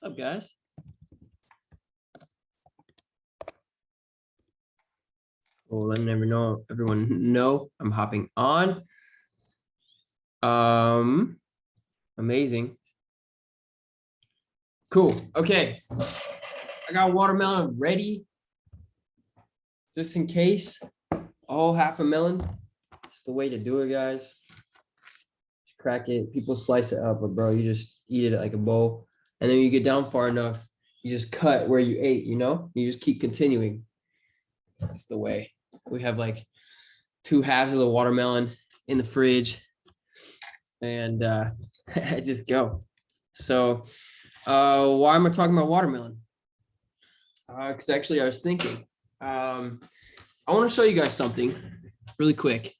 What's up, guys? Well, let everyone know I'm hopping on. Amazing. Cool. Okay. I got watermelon ready. Just in case. Oh, half a melon. It's the way to do it, guys. Just crack it. People slice it up, but bro, you just eat it like a bowl. And then you get down far enough, you just cut where you ate, you know? You just keep continuing. That's the way. We have like 2 halves of the watermelon in the fridge. And I just go. So why am I talking about watermelon? Because actually I was thinking, I want to show you guys something really quick.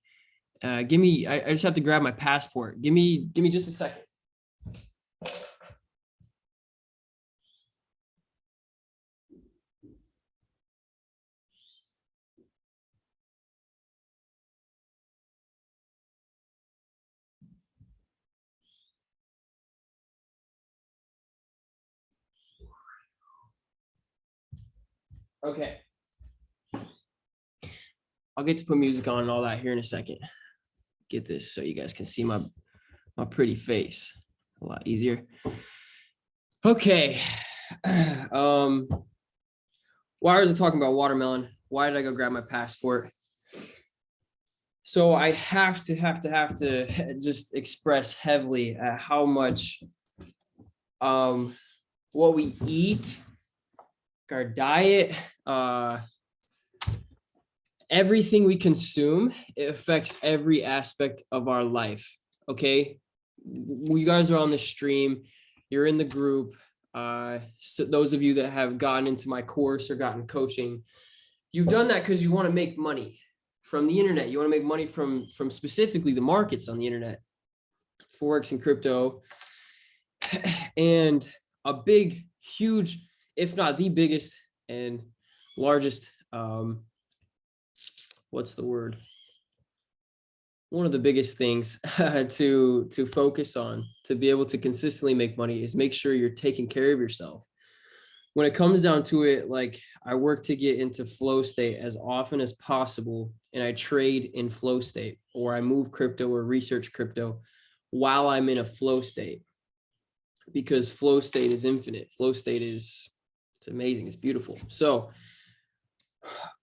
I just have to grab my passport. Give me just a second. Okay. I'll get to put music on and all that here in a second. Get this so you guys can see my pretty face a lot easier. Okay. Why was I talking about watermelon? Why did I go grab my passport? So I have to just express heavily how much what we eat, our diet, everything we consume, it affects every aspect of our life. Okay, you guys are on the stream, you're in the group. So those of you that have gotten into my course or gotten coaching, you've done that because you want to make money from the internet. You want to make money from specifically the markets on the internet, Forex and crypto. And a big, huge, if not the biggest and largest, what's the word? One of the biggest things to focus on, to be able to consistently make money, is make sure you're taking care of yourself. When it comes down to it, like, I work to get into flow state as often as possible, and I trade in flow state, or I move crypto or research crypto while I'm in a flow state, because flow state is infinite. Flow state it's amazing. It's beautiful. So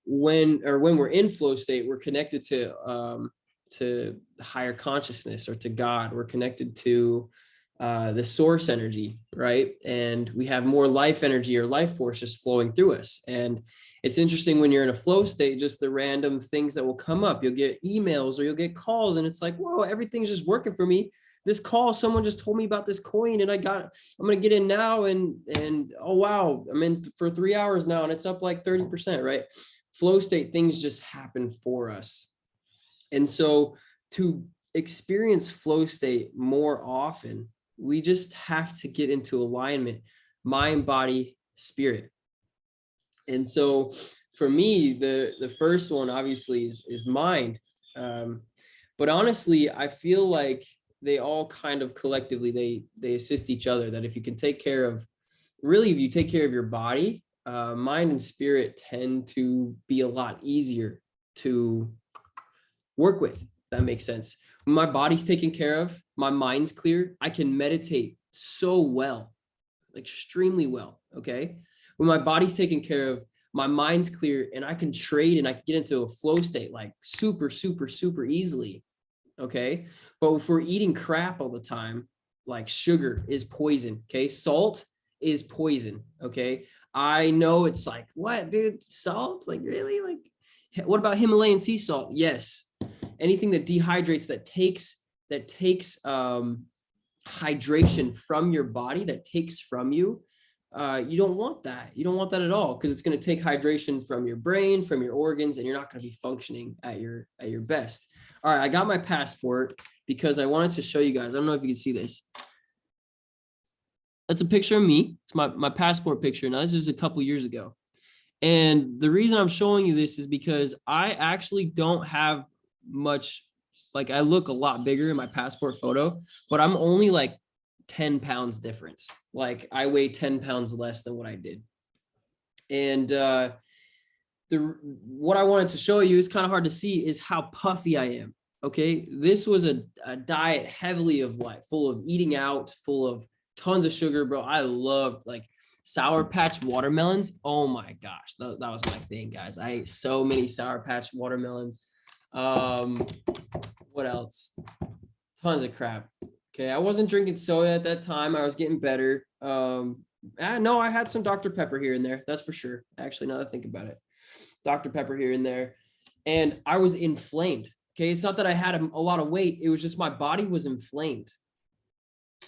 when we're in flow state, we're connected to higher consciousness or to God. We're connected to the source energy, right? And we have more life energy or life force just flowing through us. And it's interesting when you're in a flow state, just the random things that will come up. You'll get emails or you'll get calls, and it's like, whoa, everything's just working for me. This call, someone just told me about this coin, and I'm going to get in now, and oh wow, I'm in for 3 hours now, and it's up like 30%, right? Flow state, things just happen for us. And so to experience flow state more often, we just have to get into alignment, mind, body, spirit. And so for me, the first one obviously is mind. But honestly, I feel like they all kind of collectively, they assist each other. That if you can take care of, really, if you take care of your body, mind and spirit tend to be a lot easier to work with. If that makes sense. When my body's taken care of, my mind's clear, I can meditate so well, like extremely well. Okay. When my body's taken care of, my mind's clear, and I can trade and I can get into a flow state like super, super, super easily. Okay. But if we're eating crap all the time, like sugar is poison. Okay. Salt is poison. Okay. I know it's like, what, dude? Salt? Like, really? Like, what about Himalayan sea salt? Yes. Anything that dehydrates, that takes hydration from your body, that takes from you, you don't want that. You don't want that at all, because it's going to take hydration from your brain, from your organs, and you're not going to be functioning at your best. All right, I got my passport because I wanted to show you guys. I don't know if you can see this. That's a picture of me. It's my passport picture. Now, this is a couple years ago. And the reason I'm showing you this is because I actually don't have much, like, I look a lot bigger in my passport photo, but I'm only like 10 pounds difference. Like I weigh 10 pounds less than what I did. And what I wanted to show you, it's kind of hard to see, is how puffy I am. Okay. This was a diet heavily of life, full of eating out, full of tons of sugar, bro. I loved like Sour Patch watermelons. Oh my gosh. That was my thing, guys. I ate so many Sour Patch watermelons. What else? Tons of crap. Okay. I wasn't drinking soda at that time. I was getting better. No, I had some Dr. Pepper here and there. That's for sure. Actually, now that I think about it, Dr. Pepper here and there. And I was inflamed. Okay. It's not that I had a lot of weight. It was just my body was inflamed.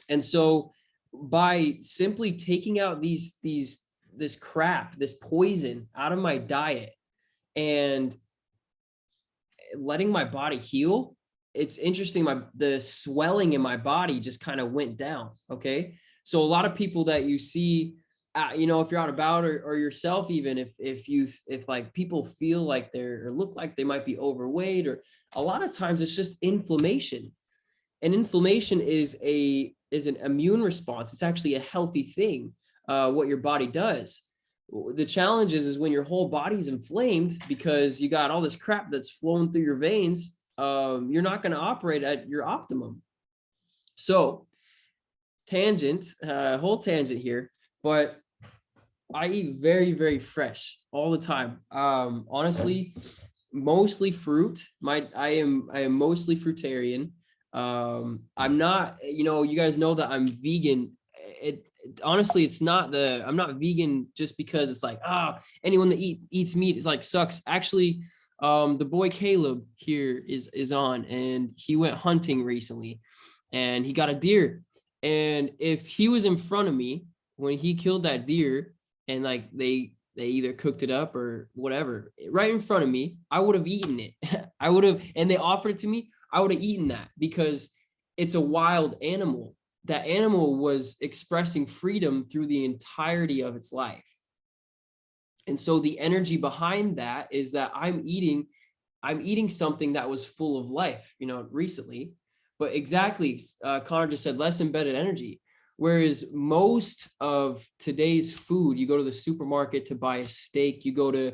And so by simply taking out this crap, this poison out of my diet and letting my body heal, it's interesting. The swelling in my body just kind of went down. Okay. So a lot of people that you see, if you're out about or yourself, even if like people feel like or look like they might be overweight, or a lot of times it's just inflammation. And inflammation is an immune response. It's actually a healthy thing, what your body does. The challenge is when your whole body's inflamed because you got all this crap that's flowing through your veins, you're not going to operate at your optimum. So whole tangent here, but I eat very, very fresh all the time. Honestly, mostly fruit. I am mostly fruitarian. I'm not, you guys know that I'm vegan. Honestly, I'm not vegan just because it's like, anyone that eats meat is like sucks. Actually, the boy Caleb here is on, and he went hunting recently and he got a deer. And if he was in front of me when he killed that deer and like they either cooked it up or whatever right in front of me, I would have eaten it. And they offered it to me, I would have eaten that because it's a wild animal. That animal was expressing freedom through the entirety of its life. And so the energy behind that is that I'm eating something that was full of life, recently. But exactly, Connor just said less embedded energy. Whereas most of today's food, you go to the supermarket to buy a steak, you go to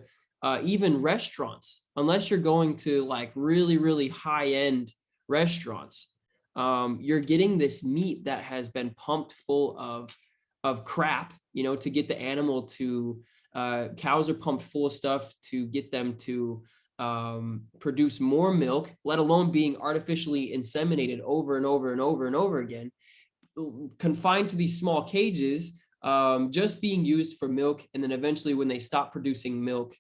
even restaurants, unless you're going to like really, really high end restaurants, you're getting this meat that has been pumped full of crap, to get the animal to, cows are pumped full of stuff to get them to produce more milk, let alone being artificially inseminated over and over and over and over again, confined to these small cages, just being used for milk. And then eventually when they stop producing milk,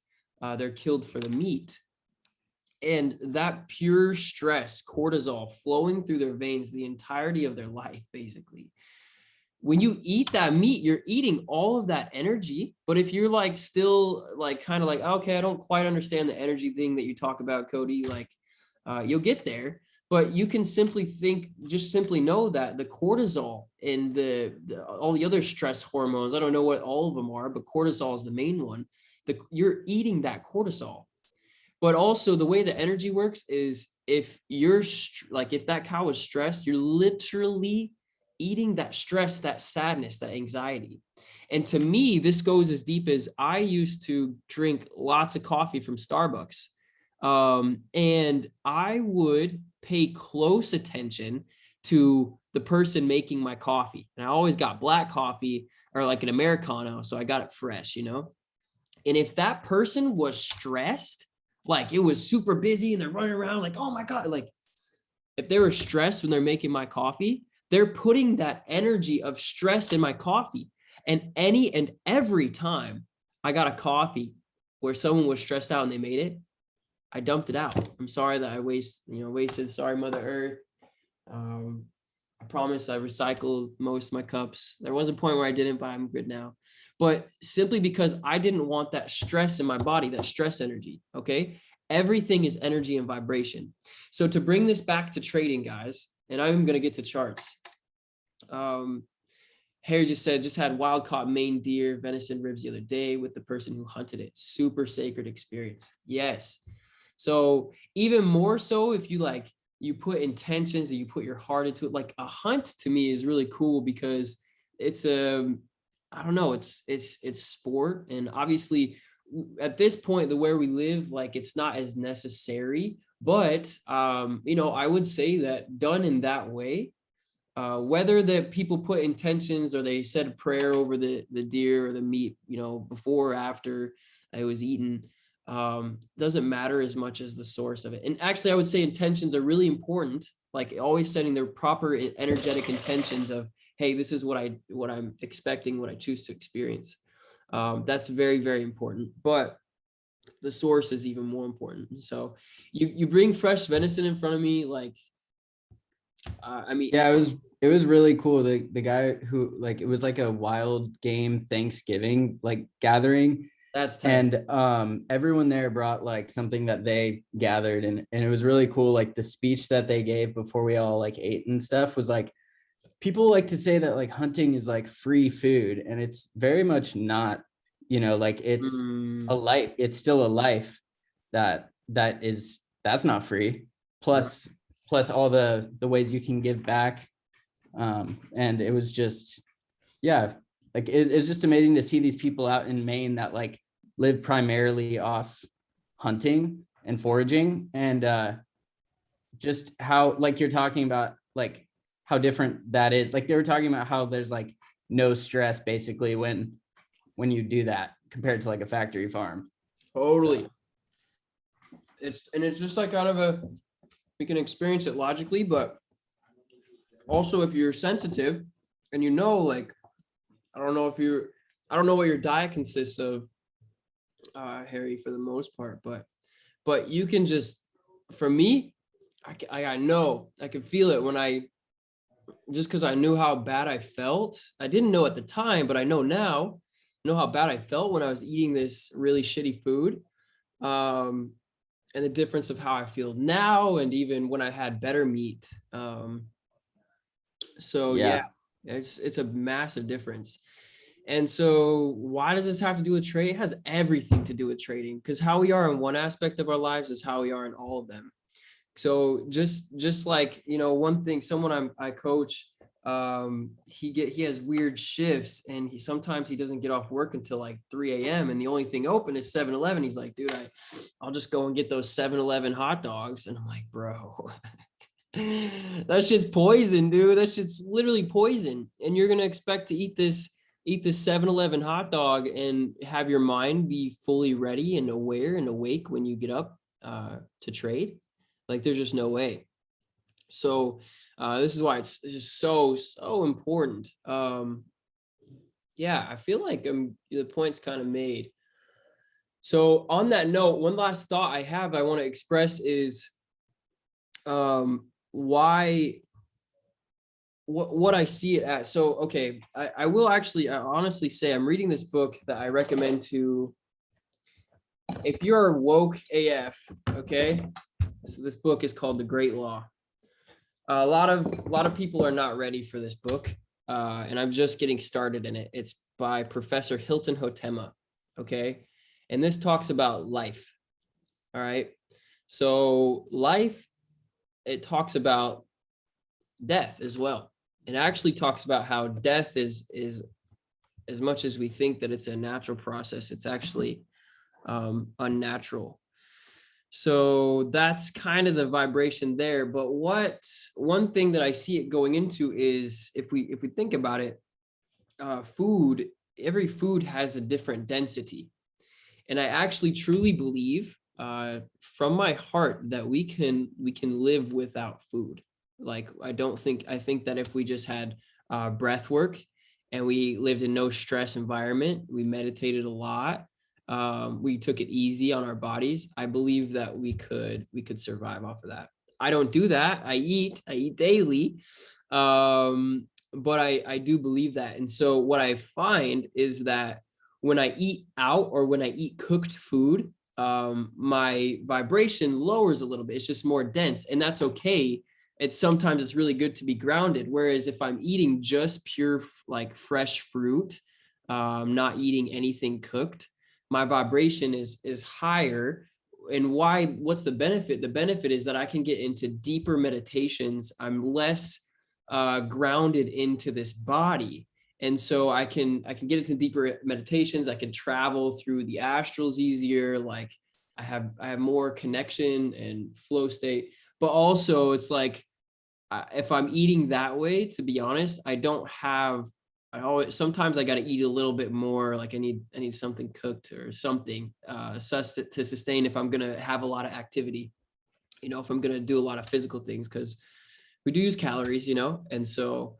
they're killed for the meat. And that pure stress, cortisol flowing through their veins the entirety of their life, basically. When you eat that meat, you're eating all of that energy. But if you're like still like kind of like, okay, I don't quite understand the energy thing that you talk about, Cody, like you'll get there. But you can simply know that the cortisol and all the other stress hormones, I don't know what all of them are, but cortisol is the main one. You're eating that cortisol. But also the way the energy works is if that cow is stressed, you're literally eating that stress, that sadness, that anxiety. And to me, this goes as deep as I used to drink lots of coffee from Starbucks. And I would pay close attention to the person making my coffee. And I always got black coffee or like an Americano. So I got it fresh, And if that person was stressed, like it was super busy and they're running around like, oh my God, like if they were stressed when they're making my coffee, they're putting that energy of stress in my coffee. And every time I got a coffee where someone was stressed out and they made it, I dumped it out. I'm sorry that I wasted. Sorry, Mother Earth. I promise I recycled most of my cups. There was a point where I didn't, but I'm good now. But simply because I didn't want that stress in my body, that stress energy, okay? Everything is energy and vibration. So to bring this back to trading, guys, and I'm going to get to charts. Harry just said, just had wild caught Maine deer, venison ribs the other day with the person who hunted it. Super sacred experience. Yes. So even more so if you like you put intentions and you put your heart into it. Like a hunt to me is really cool because it's I don't know, it's sport. And obviously at this point, the where we live, like it's not as necessary, but I would say that done in that way, whether that people put intentions or they said a prayer over the deer or the meat, before or after it was eaten, doesn't matter as much as the source of it. And actually, I would say intentions are really important, like always setting their proper energetic intentions of, hey, this is what I'm expecting, what I choose to experience. That's very, very important. But the source is even more important. So you bring fresh venison in front of me, like, I mean, yeah, it was really cool. The guy who, like, it was like a wild game Thanksgiving like gathering, that's tight. and everyone there brought like something that they gathered, and it was really cool. Like the speech that they gave before we all like ate and stuff was like, people like to say that like hunting is like free food, and it's very much not. Like it's a life. It's still a life that's not free. Plus all the ways you can give back. And it was just, yeah, like it's just amazing to see these people out in Maine that like live primarily off hunting and foraging, and just how, like you're talking about, like how different that is. Like they were talking about how there's like no stress basically when you do that compared to like a factory farm. Totally. It's just like kind of we can experience it logically, but also if you're sensitive and like, I don't know what your diet consists of, Harry, for the most part, but you can just, for me, I know, I can feel it when just because I knew how bad I felt. I didn't know at the time, but I know now, how bad I felt when I was eating this really shitty food. And the difference of how I feel now, and even when I had better meat. So yeah, it's a massive difference. And so why does this have to do with trade? It has everything to do with trading, because how we are in one aspect of our lives is how we are in all of them. So just like, one thing, someone I coach, he has weird shifts, and sometimes he doesn't get off work until like 3 a.m. and the only thing open is 7-Eleven. He's like, dude, I'll just go and get those 7-Eleven hot dogs. And I'm like, bro, that shit's poison, dude. That shit's literally poison. And you're gonna expect to eat this 7-Eleven hot dog and have your mind be fully ready and aware and awake when you get up to trade? Like, there's just no way. So this is why it's just so important. Yeah, I feel like the point's kind of made. So on that note, one last thought I want to express is why, what I see it as. So, okay, I will actually, I honestly say I'm reading this book that I recommend to, if you're woke AF, okay? So this book is called The Great Law. A lot of people are not ready for this book, and I'm just getting started in it. It's by Professor Hilton Hotema, okay? And this talks about life, all right? So life, it talks about death as well. It actually talks about how death is as much as we think that it's a natural process, it's actually unnatural. So that's kind of the vibration there. But one thing that I see it going into is, if we think about it, every food has a different density. And I actually truly believe from my heart that we can live without food. Like, I think that if we just had breath work and we lived in no stress environment, we meditated a lot, we took it easy on our bodies, I believe that we could survive off of that. I don't do that. I eat daily. But I do believe that. And so what I find is that when I eat out or when I eat cooked food, my vibration lowers a little bit. It's just more dense, and that's okay. Sometimes it's really good to be grounded. Whereas if I'm eating just pure, like fresh fruit, not eating anything cooked, my vibration is higher. and why, what's the benefit? The benefit is that I can get into deeper meditations. I'm less grounded into this body. And so I can get into deeper meditations. I can travel through the astrals easier. Like I have more connection and flow state, but also it's like, if I'm eating that way, to be honest, sometimes I got to eat a little bit more. Like I need something cooked or something to sustain if I'm going to have a lot of activity, if I'm going to do a lot of physical things, because we do use calories, and so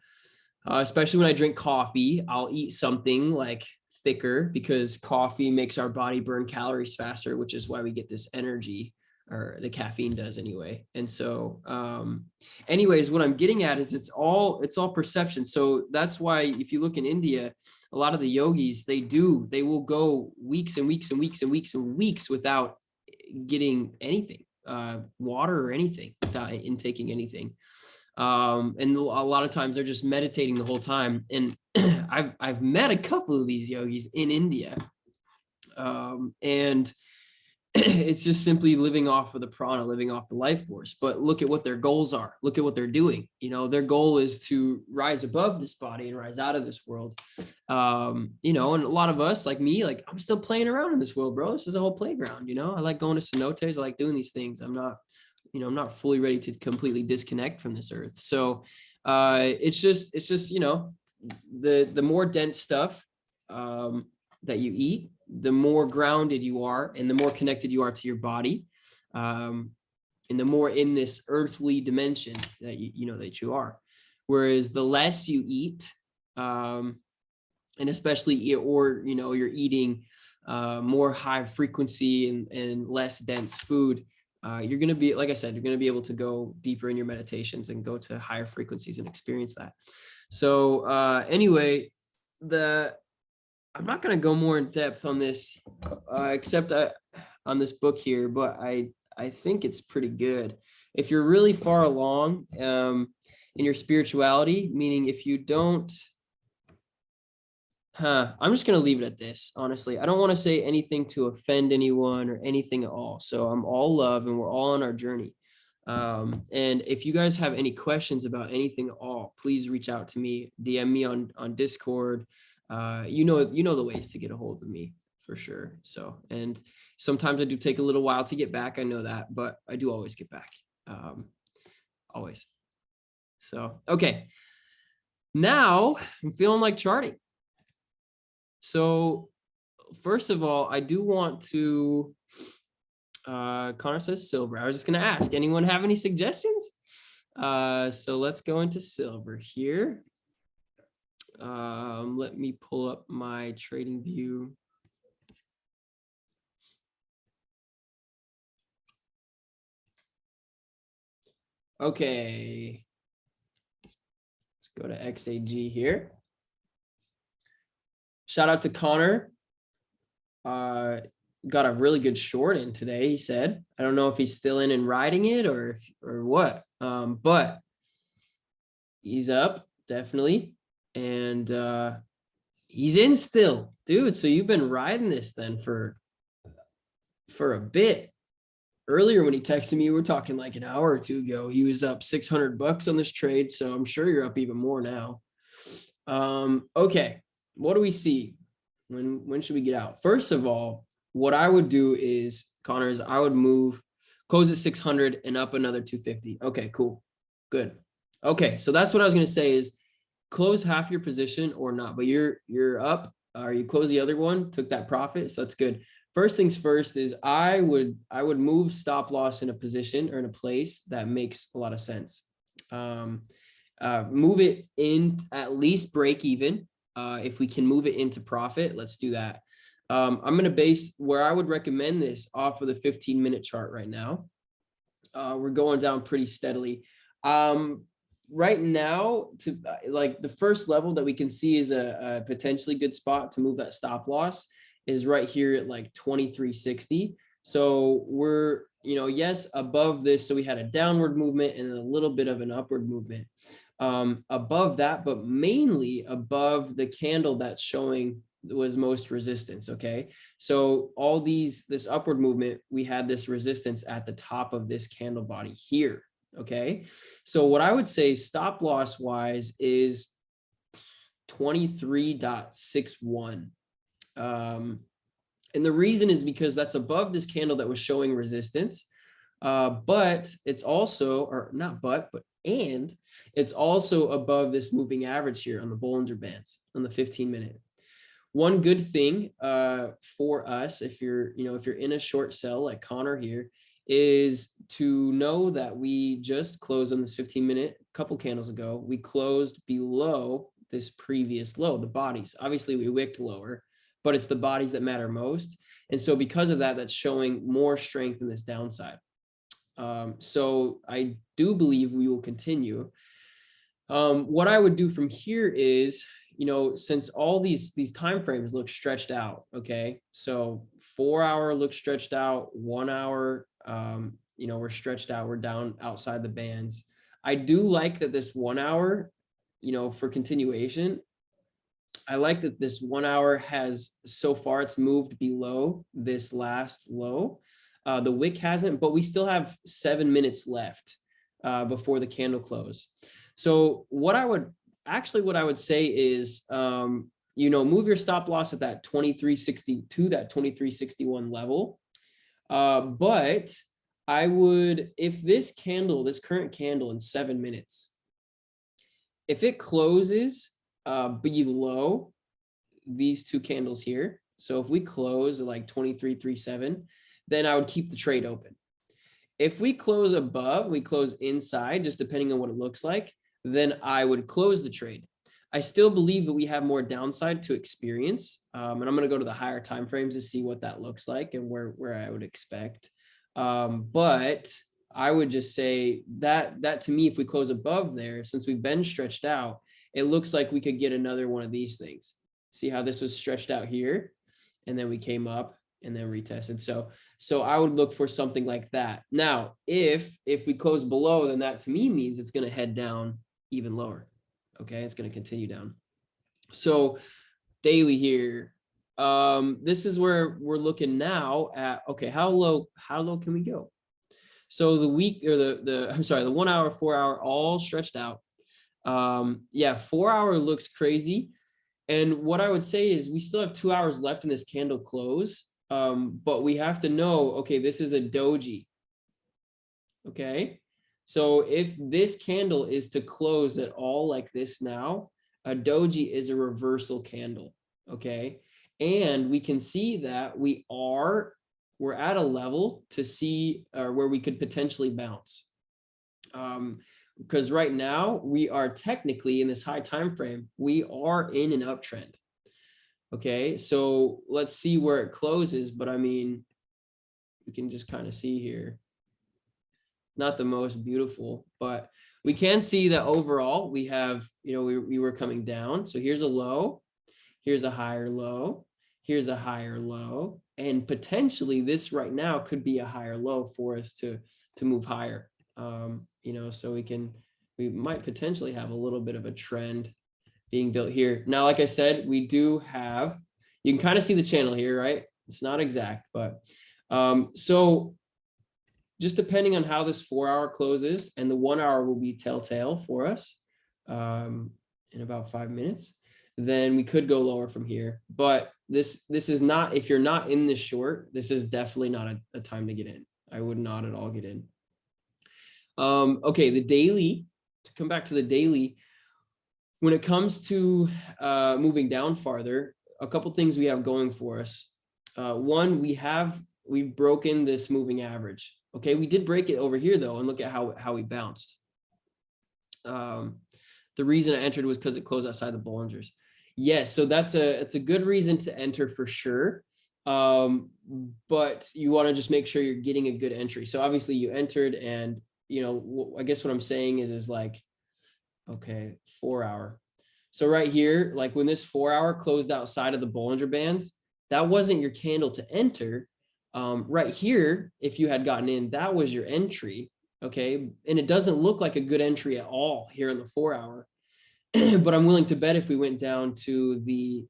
especially when I drink coffee, I'll eat something like thicker, because coffee makes our body burn calories faster, which is why we get this energy, or the caffeine does anyway. And so anyways, what I'm getting at is it's all perception. So that's why if you look in India, a lot of the yogis, they will go weeks and weeks and weeks and weeks and weeks without getting anything, water or anything, without intaking anything. And a lot of times they're just meditating the whole time. And I've met a couple of these yogis in India, and it's just simply living off of the prana, living off the life force. But look at what their goals are. Look at what they're doing. Their goal is to rise above this body and rise out of this world. And a lot of us, like me, like I'm still playing around in this world, bro. This is a whole playground. I like going to cenotes. I like doing these things. I'm not fully ready to completely disconnect from this earth. So it's just the more dense stuff that you eat, the more grounded you are and the more connected you are to your body, and the more in this earthly dimension that that you are. Whereas the less you eat, and especially you're eating more high frequency and less dense food, you're going to be, like I said, you're going to be able to go deeper in your meditations and go to higher frequencies and experience that. So anyway, I'm not going to go more in depth on this, except on this book here, but I think it's pretty good. If you're really far along in your spirituality, meaning if you don't, I'm just going to leave it at this. Honestly, I don't want to say anything to offend anyone or anything at all. So I'm all love and we're all on our journey. And if you guys have any questions about anything at all, please reach out to me, DM me on Discord. You know the ways to get a hold of me for sure. So, and sometimes I do take a little while to get back. I know that, but I do always get back. Always. So, okay. Now I'm feeling like charting. So first of all, I do want to, Connor says silver. I was just going to ask, anyone have any suggestions? So let's go into silver here. Let me pull up my trading view. Okay. Let's go to XAG here. Shout out to Connor. Got a really good short in today, he said. I don't know if he's still in and riding it or what. But he's up, definitely. And he's in still, dude. So you've been riding this then for a bit. Earlier when he texted me, we were talking like an hour or two ago, he was up $600 on this trade. So I'm sure you're up even more now. Okay, what do we see? When should we get out? First of all, what I would do is, Connor, is I would close at 600 and up another 250. Okay, cool. Good. Okay, so that's what I was going to say is close half your position or not, but you're up, or you close the other one, took that profit, so that's good. First things first is I would move stop loss in a position or in a place that makes a lot of sense. Move it in at least break even. If we can move it into profit, let's do that. I'm going to base where I would recommend this off of the 15-minute chart right now. We're going down pretty steadily. Right now, to like the first level that we can see is a potentially good spot to move that stop loss is right here at like 2360. So we're, yes, above this. So we had a downward movement and a little bit of an upward movement. Above that, but mainly above the candle that's showing was most resistance. Okay. So all this upward movement, we had this resistance at the top of this candle body here. Okay. So what I would say stop loss wise is 23.61. And the reason is because that's above this candle that was showing resistance. But it's also, or not but and it's also above this moving average here on the Bollinger Bands on the 15-minute. One good thing for us, if you're in a short sell like Connor here, is to know that we just closed on this 15-minute a couple candles ago. We closed below this previous low, the bodies. Obviously, we wicked lower, but it's the bodies that matter most. And so because of that, that's showing more strength in this downside. So I do believe we will continue. What I would do from here is, since all these time frames look stretched out, okay, so 4 hour looks stretched out, 1 hour, we're stretched out, we're down outside the bands. I do like that this 1 hour, for continuation, I like that this 1 hour has, so far it's moved below this last low. The wick hasn't, but we still have 7 minutes left before the candle close. So what I would say is, move your stop loss at that 23.62, that 23.61 level. But I would, if this current candle in 7 minutes, if it closes below these two candles here, so if we close at like 23.37, then I would keep the trade open. If we close above, we close inside, just depending on what it looks like, then I would close the trade. I still believe that we have more downside to experience. And I'm going to go to the higher time frames to see what that looks like and where I would expect. But I would just say that to me, if we close above there, since we've been stretched out, it looks like we could get another one of these things. See how this was stretched out here, and then we came up and then retested. So I would look for something like that. Now, if we close below, then that to me means it's going to head down even lower. Okay, it's going to continue down. So daily here, this is where we're looking now at, okay, how low can we go? So the week, or the 1 hour, 4 hour, all stretched out. 4 hour looks crazy. And what I would say is we still have 2 hours left in this candle close. But we have to know, okay, this is a doji. Okay. So if this candle is to close at all like this now, a doji is a reversal candle. Okay. And we can see that we're at a level to see where we could potentially bounce. Because right now we are technically in this high time frame, we are in an uptrend. Okay, so let's see where it closes, but I mean, we can just kind of see here. Not the most beautiful, but we can see that overall we have, we were coming down. So here's a low, here's a higher low, here's a higher low, and potentially this right now could be a higher low for us to move higher. So we might potentially have a little bit of a trend being built here. Now, like I said, we do have, you can kind of see the channel here, right? It's not exact, but so just depending on how this 4 hour closes, and the 1 hour will be telltale for us in about 5 minutes, then we could go lower from here. But this is not, if you're not in this short, this is definitely not a time to get in. I would not at all get in. Okay, the daily, to come back to the daily, when it comes to moving down farther, a couple things we have going for us. One, we've broken this moving average. Okay, we did break it over here though, and look at how we bounced. The reason I entered was because it closed outside the Bollingers. Yes, so it's a good reason to enter for sure. But you want to just make sure you're getting a good entry. So obviously you entered, and I guess what I'm saying is like, okay, 4 hour. So right here, like when this 4 hour closed outside of the Bollinger Bands, that wasn't your candle to enter. Right here, if you had gotten in, that was your entry. Okay. And it doesn't look like a good entry at all here in the 4 hour. but I'm willing to bet if we went down to the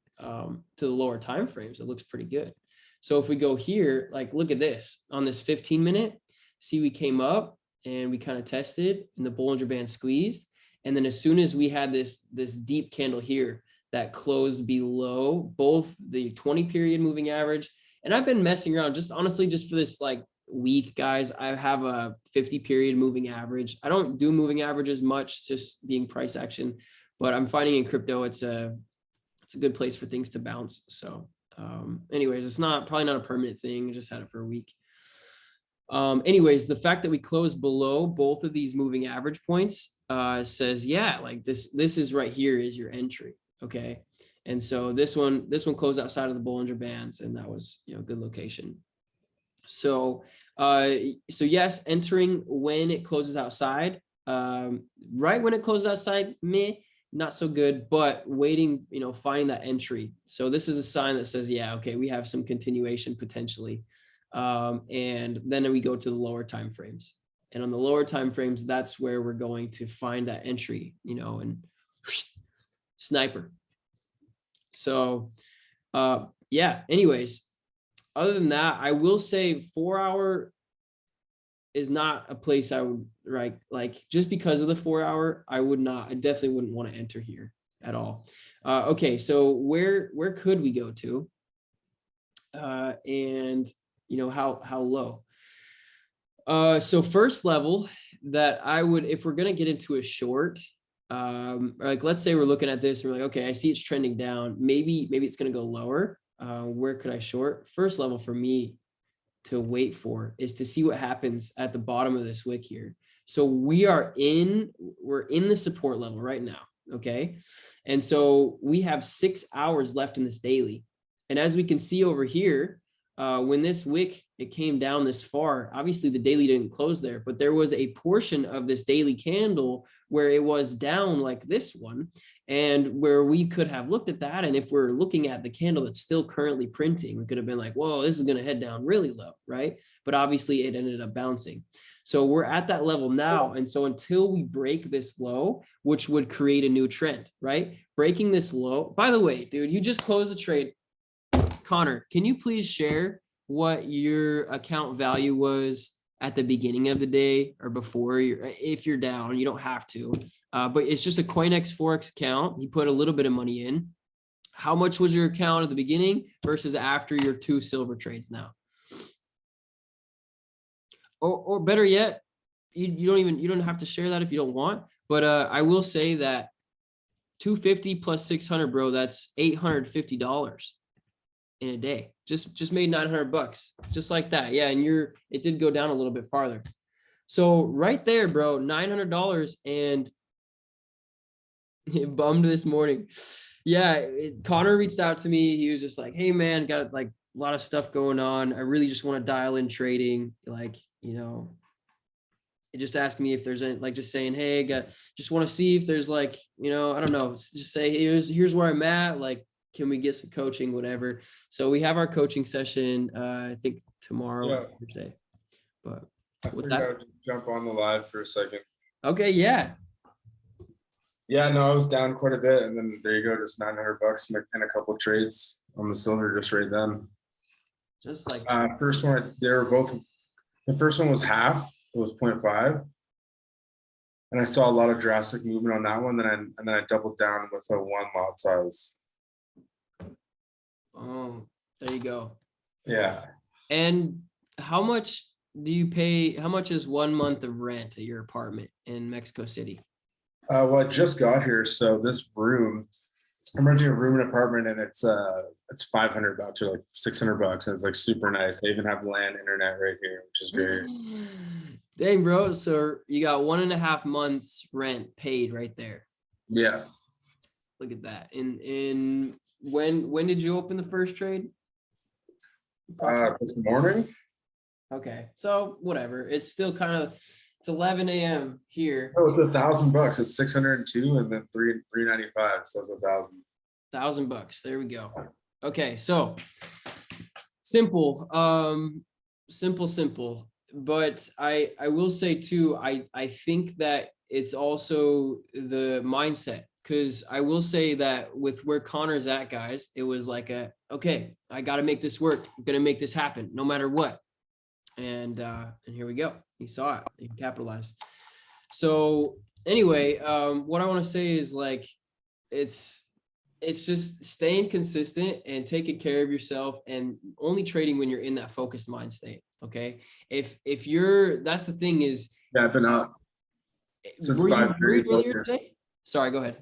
lower time frames, it looks pretty good. So if we go here, like, look at this on this 15-minute, see, we came up and we kind of tested and the Bollinger Band squeezed. And then as soon as we had this deep candle here that closed below both the 20 period moving average, and I've been messing around just honestly, just for this like week, guys, I have a 50 period moving average. I don't do moving averages much, just being price action, but I'm finding in crypto, it's a good place for things to bounce. So anyways, it's probably not a permanent thing. I just had it for a week. Anyways, the fact that we closed below both of these moving average points says, yeah, like this is right here is your entry. Okay. And so this one closed outside of the Bollinger Bands, and that was, good location. So, so yes, entering when it closes outside, right when it closes outside, not so good, but waiting, finding that entry. So this is a sign that says, yeah, okay, we have some continuation potentially. And then we go to the lower time frames. And on the lower time frames, that's where we're going to find that entry, and sniper. So yeah, anyways, other than that, I will say 4 hour is not a place I would, right? Like, just because of the 4 hour, I definitely wouldn't want to enter here at all. Okay, so where could we go to? And how low? So first level that I would, if we're going to get into a short, like, let's say we're looking at this and we're like, okay, I see it's trending down. Maybe it's going to go lower. Where could I short? First level for me to wait for is to see what happens at the bottom of this wick here. So we're in the support level right now. Okay. And so we have 6 hours left in this daily. And as we can see over here, when this wick, it came down this far, obviously the daily didn't close there, but there was a portion of this daily candle where it was down like this one, and where we could have looked at that. And if we're looking at the candle that's still currently printing, we could have been like, whoa, this is going to head down really low, right? But obviously it ended up bouncing. So we're at that level now. And so until we break this low, which would create a new trend, right? Breaking this low, by the way, dude, you just closed the trade. Connor, can you please share what your account value was at the beginning of the day or before? If you're down, you don't have to, but it's just a CoinEx Forex account. You put a little bit of money in. How much was your account at the beginning versus after your 2 silver trades now? Or better yet, you don't have to share that if you don't want, but I will say that 250 plus 600, bro, that's $850 in a day. Just made $900, just like that. Yeah, and it did go down a little bit farther. So right there, bro, $900, and it bummed this morning. Yeah, Connor reached out to me. He was just like, "Hey man, got like a lot of stuff going on. I really just want to dial in trading. Like, it just asked me if there's any, like, just saying, hey, just want to see if there's like, I don't know, just say, hey, here's where I'm at. Like, can we get some coaching, whatever. So we have our coaching session, I think tomorrow, Thursday. But I figured I would just jump on the live for a second. Okay, yeah. Yeah, no, I was down quite a bit, and then there you go, just $900 and a couple of trades on the silver just right then. Just like first one, they were both. The first one was half. It was 0.5, and I saw a lot of drastic movement on that one. Then I doubled down with a 1 lot size. Oh, there you go. Yeah. And how much do you pay? How much is 1 month of rent at your apartment in Mexico City? Well, I just got here, so this room, I'm renting a room and apartment, and it's $500 or like $600, and it's like super nice. I even have land internet right here, which is great. Dang, bro. So you got 1.5 months rent paid right there. Yeah. Look at that. And when did you open the first trade? This morning. Okay, so whatever. It's still it's 11 a.m. here. Oh, it's $1,000. It's 602 and then 395. So it's $1,000. There we go. Okay, so simple. Simple. But I will say too, I think that it's also the mindset because I will say that with where Connor's at, guys, it was like okay, I got to make this work. I'm going to make this happen no matter what. And here we go. He saw it. He capitalized. So anyway, what I want to say is like, it's just staying consistent and taking care of yourself and only trading when you're in that focused mind state. Okay. If you're, that's the thing is, Yeah, I've been up since were you 5:30 earlier focused. today? Sorry, go ahead.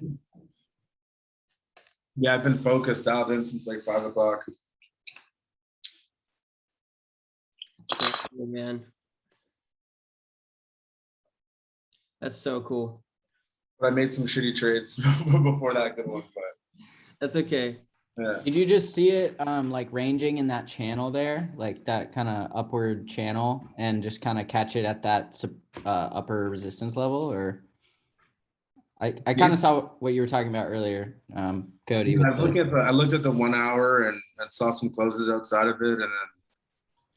Yeah, I've been focused, dialed in since like 5 o'clock. So cool, man. That's so cool. But I made some shitty trades before that good one, but That's okay. yeah. Did you just see it like ranging in that channel there, like that kind of upward channel, and just kind of catch it at that upper resistance level? Or I kind of saw what you were talking about earlier, Cody. Yeah, I looked at the 1 hour and saw some closes outside of it, and then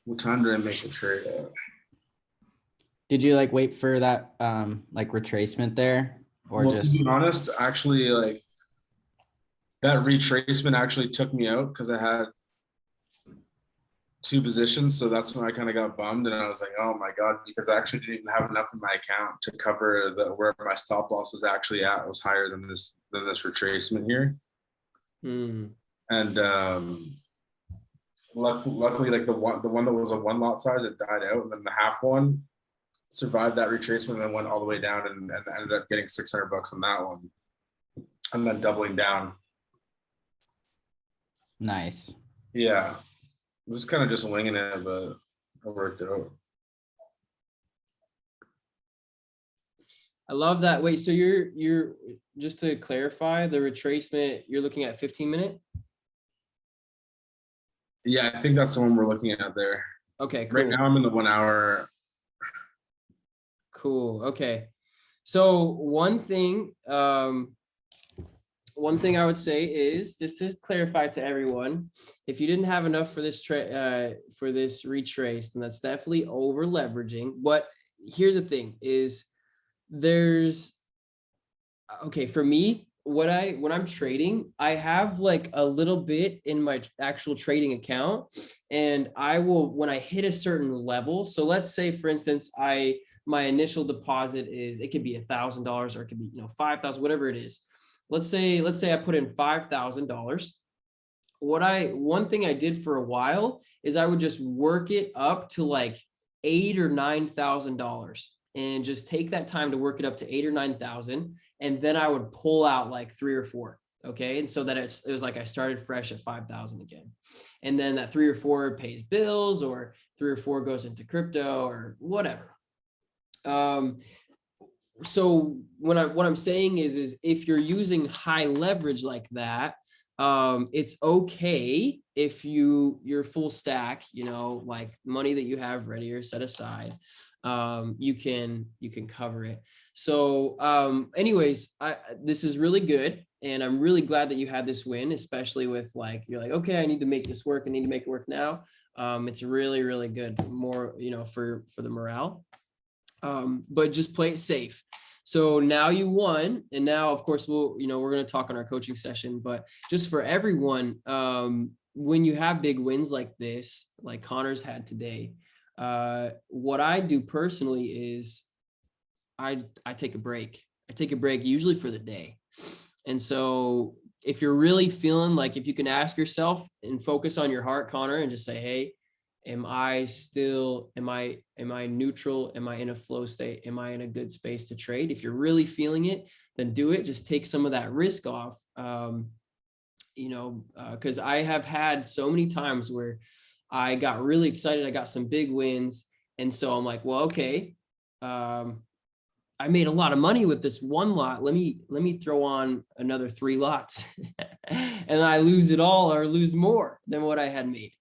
what time did I make the trade at? Did you like wait for that like retracement there, or Well, just? to be honest, actually, like that retracement actually took me out because I had 2 positions, so that's when I kind of got bummed, and I was like, oh my god, because I actually didn't even have enough in my account to cover where my stop loss was actually at. It was higher than this retracement here. And luckily, like the one that was a 1 lot size, it died out, and then the half one survived that retracement and then went all the way down and ended up getting $600 on that one, and then doubling down. Nice. Yeah, I was kind of just winging it, but I worked it out. I love that. Wait, so you're just to clarify, the retracement, you're looking at 15-minute? Yeah, I think that's the one we're looking at there. Okay, cool. Right now I'm in the 1 hour. Cool. Okay. So one thing I would say is, just to clarify to everyone, if you didn't have enough for this retrace, then that's definitely over leveraging. But here's the thing is, for me, when I'm trading, I have like a little bit in my actual trading account, and I will, when I hit a certain level, so let's say for instance, my initial deposit is, it could be $1,000 or it could be, 5,000, whatever it is. Let's say I put in $5,000. One thing I did for a while is I would just work it up to like $8,000 or $9,000, and just take that time to work it up to 8,000 or 9,000. And then I would pull out like 3 or 4. Okay. And so that it was like I started fresh at 5,000 again. And then that 3 or 4 pays bills, or 3 or 4 goes into crypto or whatever. So what I'm saying is if you're using high leverage like that, it's okay if your full stack, like money that you have ready or set aside, you can cover it. So anyways, this is really good, and I'm really glad that you had this win, especially with like, you're like, okay, I need to make this work, I need to make it work now. It's really, really good, more for the morale. But just play it safe. So now you won, and now of course we're going to talk on our coaching session, but just for everyone, when you have big wins like this, like Connor's had today, what I do personally is I take a break. I take a break usually for the day. And so if you're really feeling like, if you can ask yourself and focus on your heart, Connor, and just say, hey, am I neutral? Am I in a flow state? Am I in a good space to trade? If you're really feeling it, then do it. Just take some of that risk off. Because I have had so many times where I got really excited. I got some big wins. And so I'm like, well, okay, I made a lot of money with this 1 lot. Let me throw on another 3 lots and I lose it all or lose more than what I had made.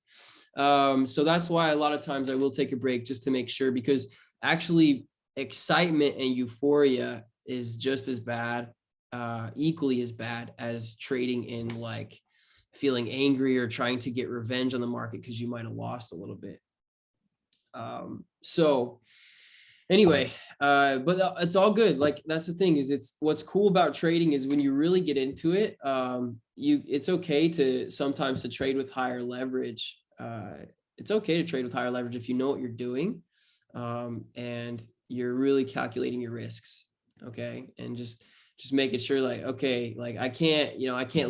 So that's why a lot of times I will take a break just to make sure, because actually excitement and euphoria is just as bad, equally as bad as trading in like feeling angry or trying to get revenge on the market because you might have lost a little bit. So Anyway, but it's all good. Like that's the thing is it's what's cool about trading is when you really get into it, it's okay to sometimes to trade with higher leverage. It's okay to trade with higher leverage if you know what you're doing, and you're really calculating your risks. Okay. And just making sure like, okay, like I can't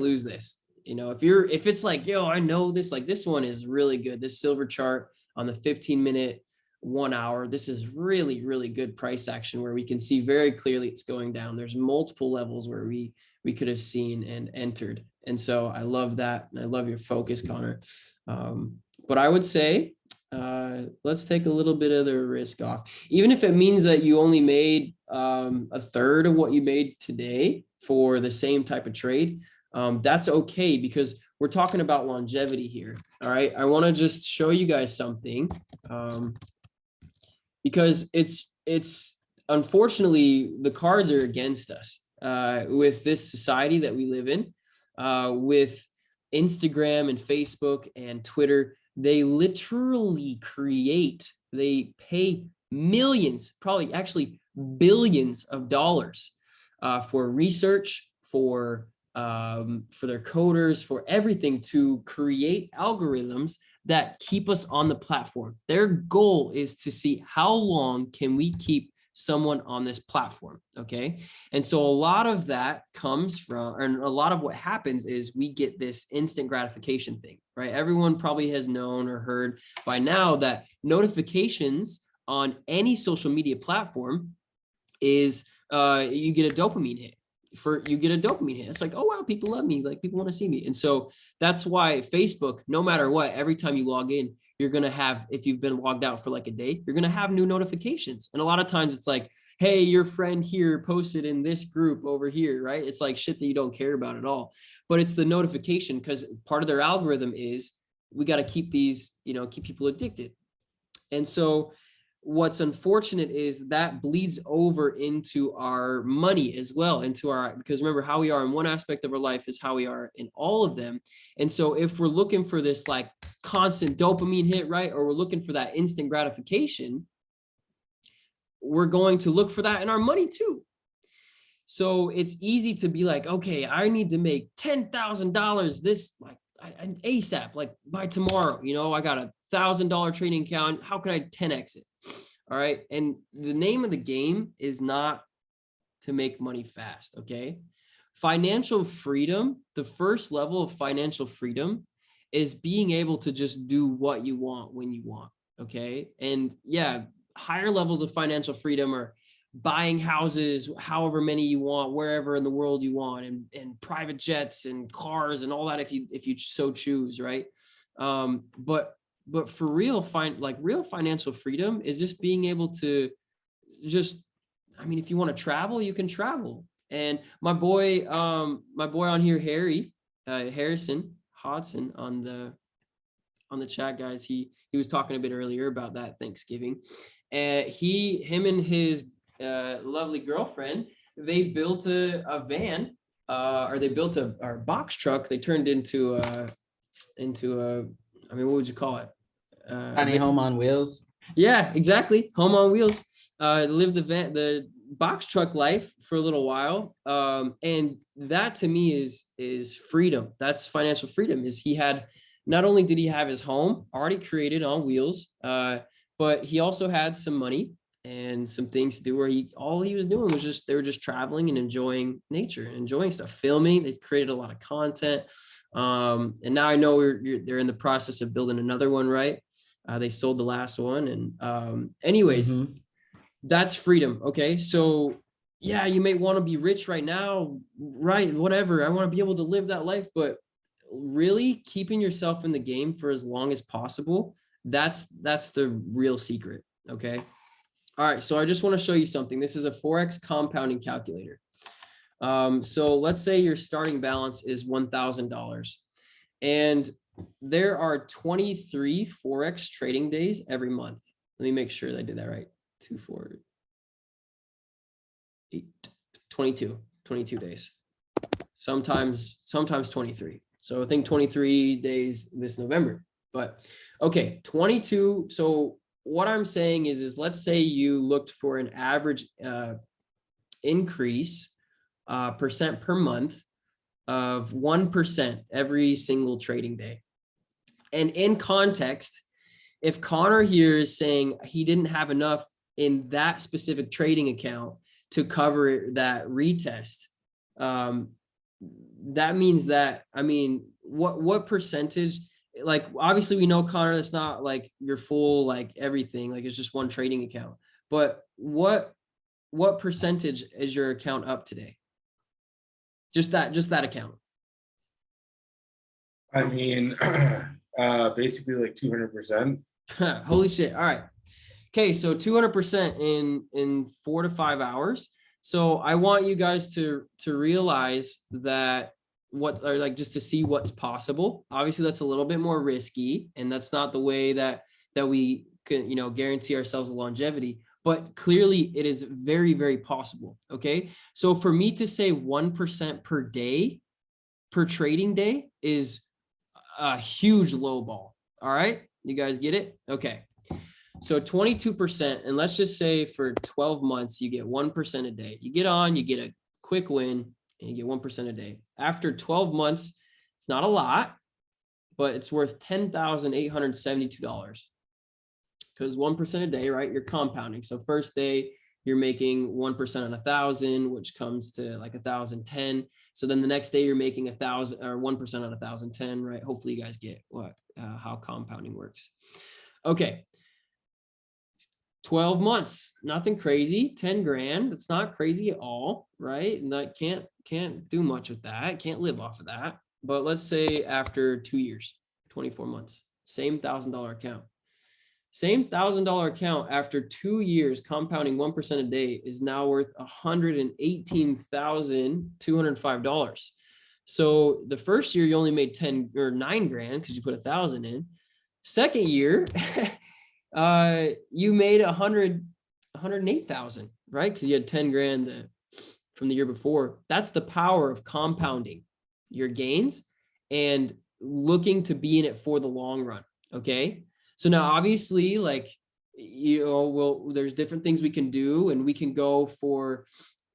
lose this. If it's like, yo, I know this, like this one is really good. This silver chart on the 15-minute 1 hour, this is really, really good price action where we can see very clearly it's going down. There's multiple levels where we could have seen and entered. And so I love that. And I love your focus, Connor. But I would say, let's take a little bit of the risk off, even if it means that you only made a third of what you made today for the same type of trade. That's okay because we're talking about longevity here. All right. I want to just show you guys something, because it's unfortunately the cards are against us, with this society that we live in, with Instagram and Facebook and Twitter. They literally they pay millions, probably actually billions of dollars, for research, for their coders, for everything to create algorithms that keep us on the platform. Their goal is to see how long can we keep someone on this platform. Okay. And so a lot of that comes from, and a lot of what happens is we get this instant gratification thing, right? Everyone probably has known or heard by now that notifications on any social media platform is you get a dopamine hit. It's like, oh wow, people love me, like people want to see me. And so that's why Facebook, no matter what, every time you log in, you're going to have, if you've been logged out for like a day, you're going to have new notifications. And a lot of times it's like, hey, your friend here posted in this group over here, right? It's like shit that you don't care about at all, but it's the notification, because part of their algorithm is we got to keep these, keep people addicted. And so what's unfortunate is that bleeds over into our money as well, because remember, how we are in one aspect of our life is how we are in all of them. And so if we're looking for this like constant dopamine hit, right, or we're looking for that instant gratification, we're going to look for that in our money too. So it's easy to be like, okay, I need to make $10,000 this like ASAP, like by tomorrow. I got $1,000 trading account. How can I 10x it? All right. And the name of the game is not to make money fast. Okay. Financial freedom, the first level of financial freedom is being able to just do what you want when you want. Okay. And yeah, higher levels of financial freedom are buying houses, however many you want, wherever in the world you want, and private jets and cars and all that, if you so choose. Right. But for real financial freedom is just being able to if you want to travel, you can travel. And my boy on here, Harrison Hodson on the chat, guys, he was talking a bit earlier about that Thanksgiving, and him and his lovely girlfriend, they built a van, or they built a box truck. They turned into a what would you call it? Tiny home on wheels. Yeah, exactly. Home on wheels. Live the box truck life for a little while. And that to me is freedom. That's financial freedom. Not only did he have his home already created on wheels, but he also had some money and some things to do where all he was doing was they were just traveling and enjoying nature and enjoying stuff, filming. They created a lot of content. And now I know they're in the process of building another one, right? They sold the last one. And anyways, that's freedom. Okay. So yeah, you may want to be rich right now, right? Whatever. I want to be able to live that life, but really keeping yourself in the game for as long as possible. That's the real secret. Okay. All right. So I just want to show you something. This is a Forex compounding calculator. So let's say your starting balance is $1,000, and there are 23 Forex trading days every month. Let me make sure that I did that right. 2, 4, 8, 22 days. Sometimes 23. So I think 23 days this November, but okay. 22. So what I'm saying is let's say you looked for an average increase percent per month of 1% every single trading day. And in context, if Connor here is saying he didn't have enough in that specific trading account to cover that retest, that means that, I mean, what percentage, like, obviously we know, Connor, that's not like your full, like everything, like it's just one trading account, but what percentage is your account up today? Just that account. I mean, basically like 200%. Holy shit. All right. Okay. So 200% in 4 to 5 hours. So I want you guys to realize that just to see what's possible. Obviously that's a little bit more risky, and that's not the way that we can, guarantee ourselves longevity, but clearly it is very, very possible. Okay. So for me to say 1% per day, per trading day, is a huge low ball. All right. You guys get it? Okay. So 22%, and let's just say for 12 months, you get 1% a day. You get on, you get a quick win, and you get 1% a day. After 12 months, it's not a lot, but it's worth $10,872, because 1% a day, right? You're compounding. So first day, you're making 1% on 1,000, which comes to like 1,010. So then the next day you're making 1,000 or 1% on 1,010, right? Hopefully you guys get how compounding works. Okay. 12 months, nothing crazy. 10 grand. That's not crazy at all, right? And that can't do much with that. Can't live off of that. But let's say after 2 years, 24 months, same $1,000 account. Same $1,000 account after 2 years, compounding 1% a day, is now worth $118,205. So the first year you only made 10 or 9 grand because you put 1,000 in. Second year, you made 108,000, right? Because you had 10 grand from the year before. That's the power of compounding your gains and looking to be in it for the long run. Okay. So now obviously, like, there's different things we can do, and we can go for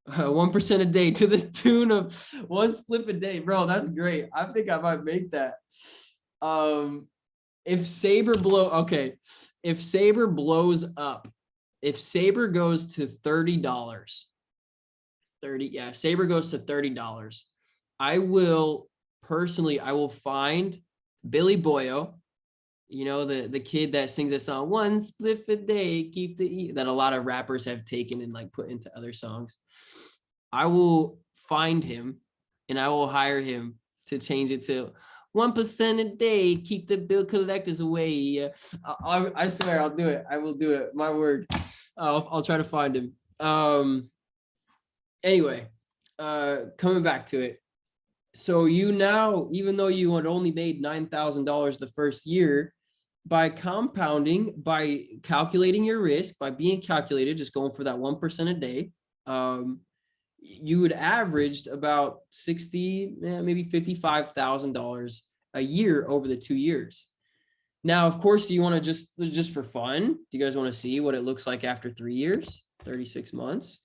1% a day to the tune of one split a day, bro. That's great. I think I might make that. If Saber blows up, if Saber goes to $30, Saber goes to $30, I will find Billy Boyo, the kid that sings that song, one spliff a day, keep the eat, that a lot of rappers have taken and like put into other songs. I will find him and I will hire him to change it to 1% a day, keep the bill collectors away. I swear I'll do it. I will do it. My word. I'll try to find him. Anyway, coming back to it. So now, even though you had only made $9,000 the first year, by compounding, by calculating your risk, by being calculated, just going for that 1% a day, you would averaged about maybe $55,000 a year over the 2 years. Now, of course, you want to just for fun, do you guys want to see what it looks like after 3 years, 36 months?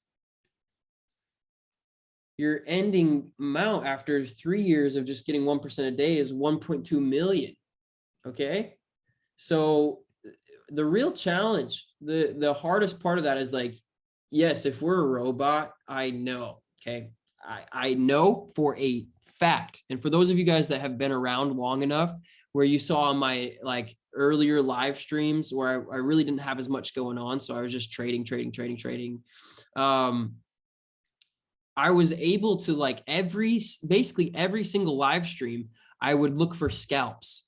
Your ending amount after 3 years of just getting 1% a day is 1.2 million. Okay. So the real challenge, the hardest part of that is like, yes, if we're a robot, I know, okay. I know for a fact. And for those of you guys that have been around long enough, where you saw my like earlier live streams where I really didn't have as much going on. So I was just trading. I was able to, like, basically every single live stream, I would look for scalps.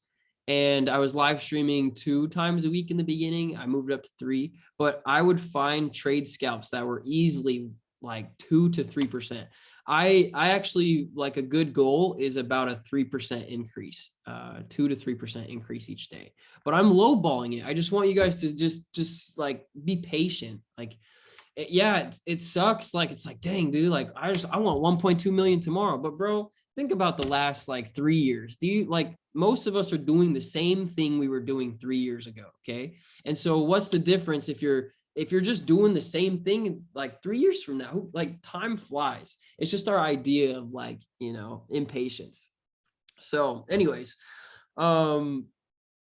And I was live streaming 2 times a week in the beginning. I moved up to 3, but I would find trade scalps that were easily like 2 to 3%. I actually, like, a good goal is about a 3% increase, 2 to 3% increase each day. But I'm lowballing it. I just want you guys to just like be patient. Like, yeah, it sucks. Like, it's like, dang, dude, like I want 1.2 million tomorrow. But bro, think about the last like 3 years. Most of us are doing the same thing we were doing 3 years ago. Okay. And so what's the difference if you're just doing the same thing like 3 years from now? Like, time flies. It's just our idea of like, impatience. So anyways,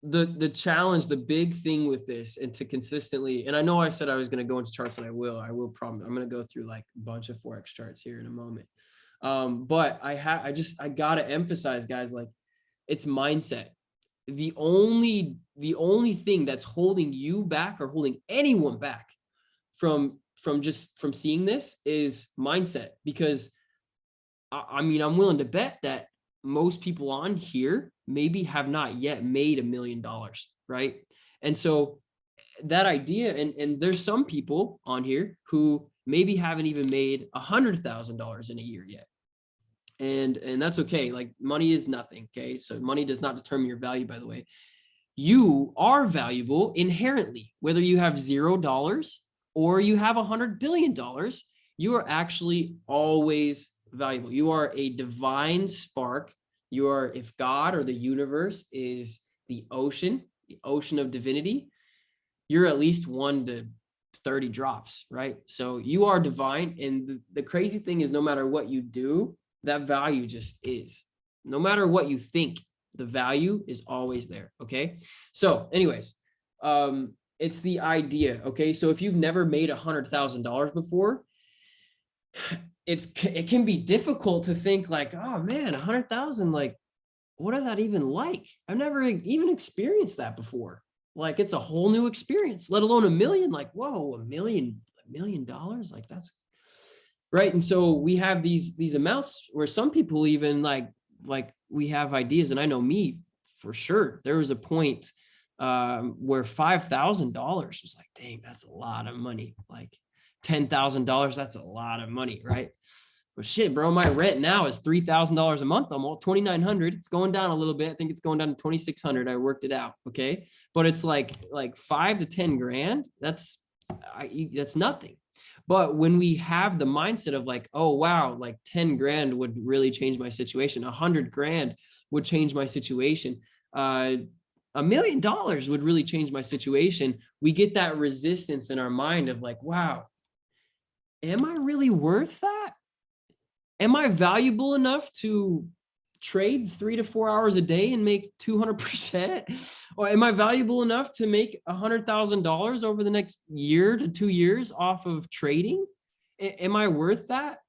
the challenge, the big thing with this, and to consistently, and I know I said I was going to go into charts, and I will probably, I'm going to go through like a bunch of Forex charts here in a moment. But I gotta emphasize, guys, like, it's mindset. The only thing that's holding you back, or holding anyone back from seeing this, is mindset. Because I mean, I'm willing to bet that most people on here maybe have not yet made $1 million, right? And so that idea, and there's some people on here who maybe haven't even made $100,000 in a year yet. And that's okay. Like, money is nothing. Okay. So money does not determine your value, by the way. You are valuable inherently, whether you have $0 or you have $100 billion, you are actually always valuable. You are a divine spark. You are, if God or the universe is the ocean of divinity, you're at least 1 to 30 drops, right? So you are divine. And the crazy thing is, no matter what you do, that value just is. No matter what you think, the value is always there. Okay. So anyways, it's the idea. Okay. So if you've never made $100,000 before, it can be difficult to think like, oh man, 100,000, like, what is that even like? I've never even experienced that before. Like, it's a whole new experience, let alone 1 million. Like, whoa, $1 million, like, that's right. And so we have these amounts where some people even like we have ideas. And I know me for sure, there was a point where $5,000 was like, dang, that's a lot of money. Like $10,000, that's a lot of money, right? But shit, bro, my rent now is $3,000 a month, almost $2,900. It's going down a little bit. I think it's going down to $2,600. I worked it out. Okay. But it's like 5 to 10 grand. That's nothing. But when we have the mindset of like, oh, wow, like 10 grand would really change my situation. 100 grand would change my situation. $1 million would really change my situation. We get that resistance in our mind of like, wow, am I really worth that? Am I valuable enough to trade 3 to 4 hours a day and make 200%? Or am I valuable enough to make $100,000 over the next year to 2 years off of trading? Am I worth that?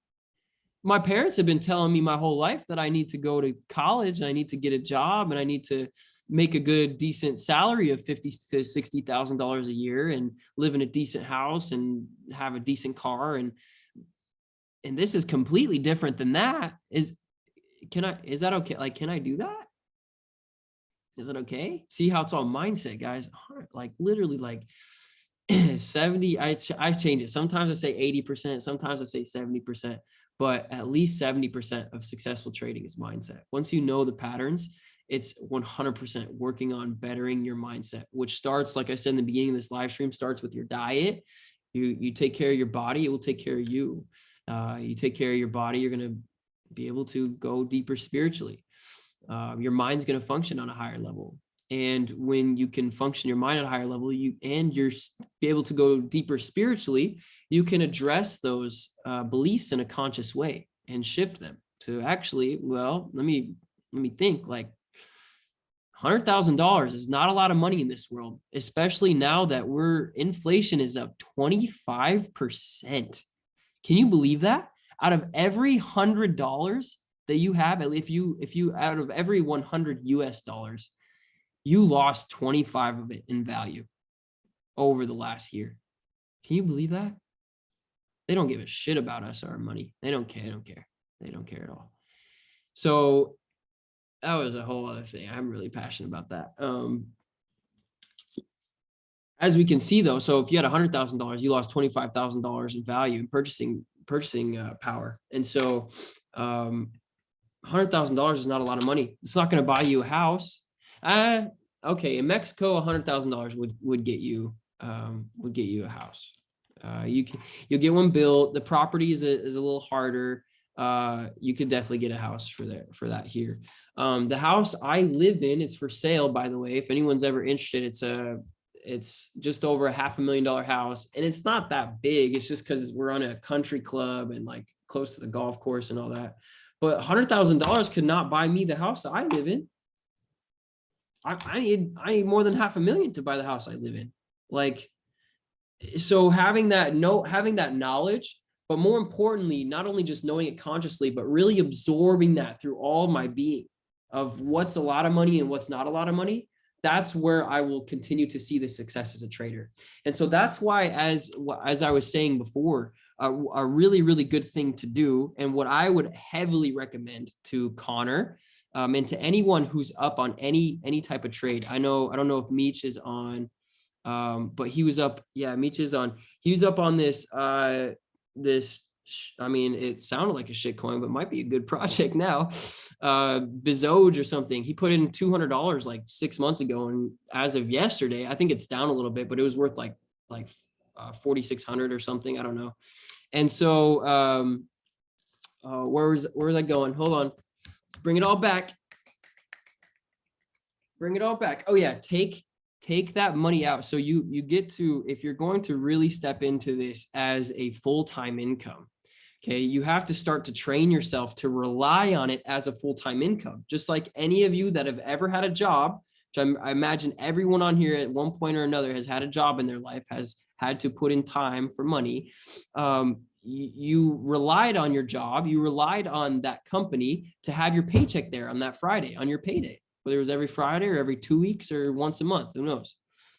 My parents have been telling me my whole life that I need to go to college, and I need to get a job, and I need to make a good, decent salary of $50,000 to $60,000 a year, and live in a decent house and have a decent car. And this is completely different than that. Is that okay? Like, can I do that? Is it okay? See how it's all mindset, guys? Like, literally, like 70, I change it. Sometimes I say 80%, sometimes I say 70%, but at least 70% of successful trading is mindset. Once you know the patterns, it's 100% working on bettering your mindset, which starts, like I said in the beginning of this live stream, starts with your diet. You take care of your body, it will take care of you. You take care of your body, you're going to be able to go deeper spiritually. Your mind's going to function on a higher level. And when you can function your mind at a higher level, you're be able to go deeper spiritually, you can address those beliefs in a conscious way and shift them to actually, well, let me think, like, $100,000 is not a lot of money in this world, especially now that inflation is up 25%. Can you believe that? Out of every $100 that you have, if you out of every 100 US dollars, you lost 25 of it in value over the last year. Can you believe that? They don't give a shit about us or our money. They don't care. They don't care at all. So that was a whole other thing. I'm really passionate about that. As we can see though, so if you had $100,000, you lost $25,000 in value in purchasing power. And so $100,000 is not a lot of money. It's not going to buy you a house. Okay, in Mexico, $100,000 would get you a house. You'll get one built. The property is a little harder. You could definitely get a house for that here. The house I live in, it's for sale, by the way. If anyone's ever interested, it's just over $500,000 house, and it's not that big. It's just because we're on a country club and like close to the golf course and all that. But $100,000 could not buy me the house that I live in. I need more than $500,000 to buy the house I live in. Like, so having that knowledge, but more importantly, not only just knowing it consciously, but really absorbing that through all my being of what's a lot of money and what's not a lot of money. That's where I will continue to see the success as a trader. And so that's why, as I was saying before, a really, really good thing to do, and what I would heavily recommend to Connor, and to anyone who's up on any type of trade. I don't know if Meech is on, but he was up. Yeah, Meech is on. He was up on this. I mean, it sounded like a shit coin, but might be a good project now. Bizoge or something. He put in $200 like 6 months ago, and as of yesterday, I think it's down a little bit, but it was worth like 4,600 or something. I don't know. And so, where was I going? Hold on. Let's bring it all back. Bring it all back. Oh yeah, take that money out. So you get to, if you're going to really step into this as a full-time income, okay, you have to start to train yourself to rely on it as a full-time income. Just like any of you that have ever had a job, which I imagine everyone on here at one point or another has had a job in their life, has had to put in time for money. You relied on your job, you relied on that company to have your paycheck there on that Friday, on your payday, whether it was every Friday or every 2 weeks or once a month, who knows,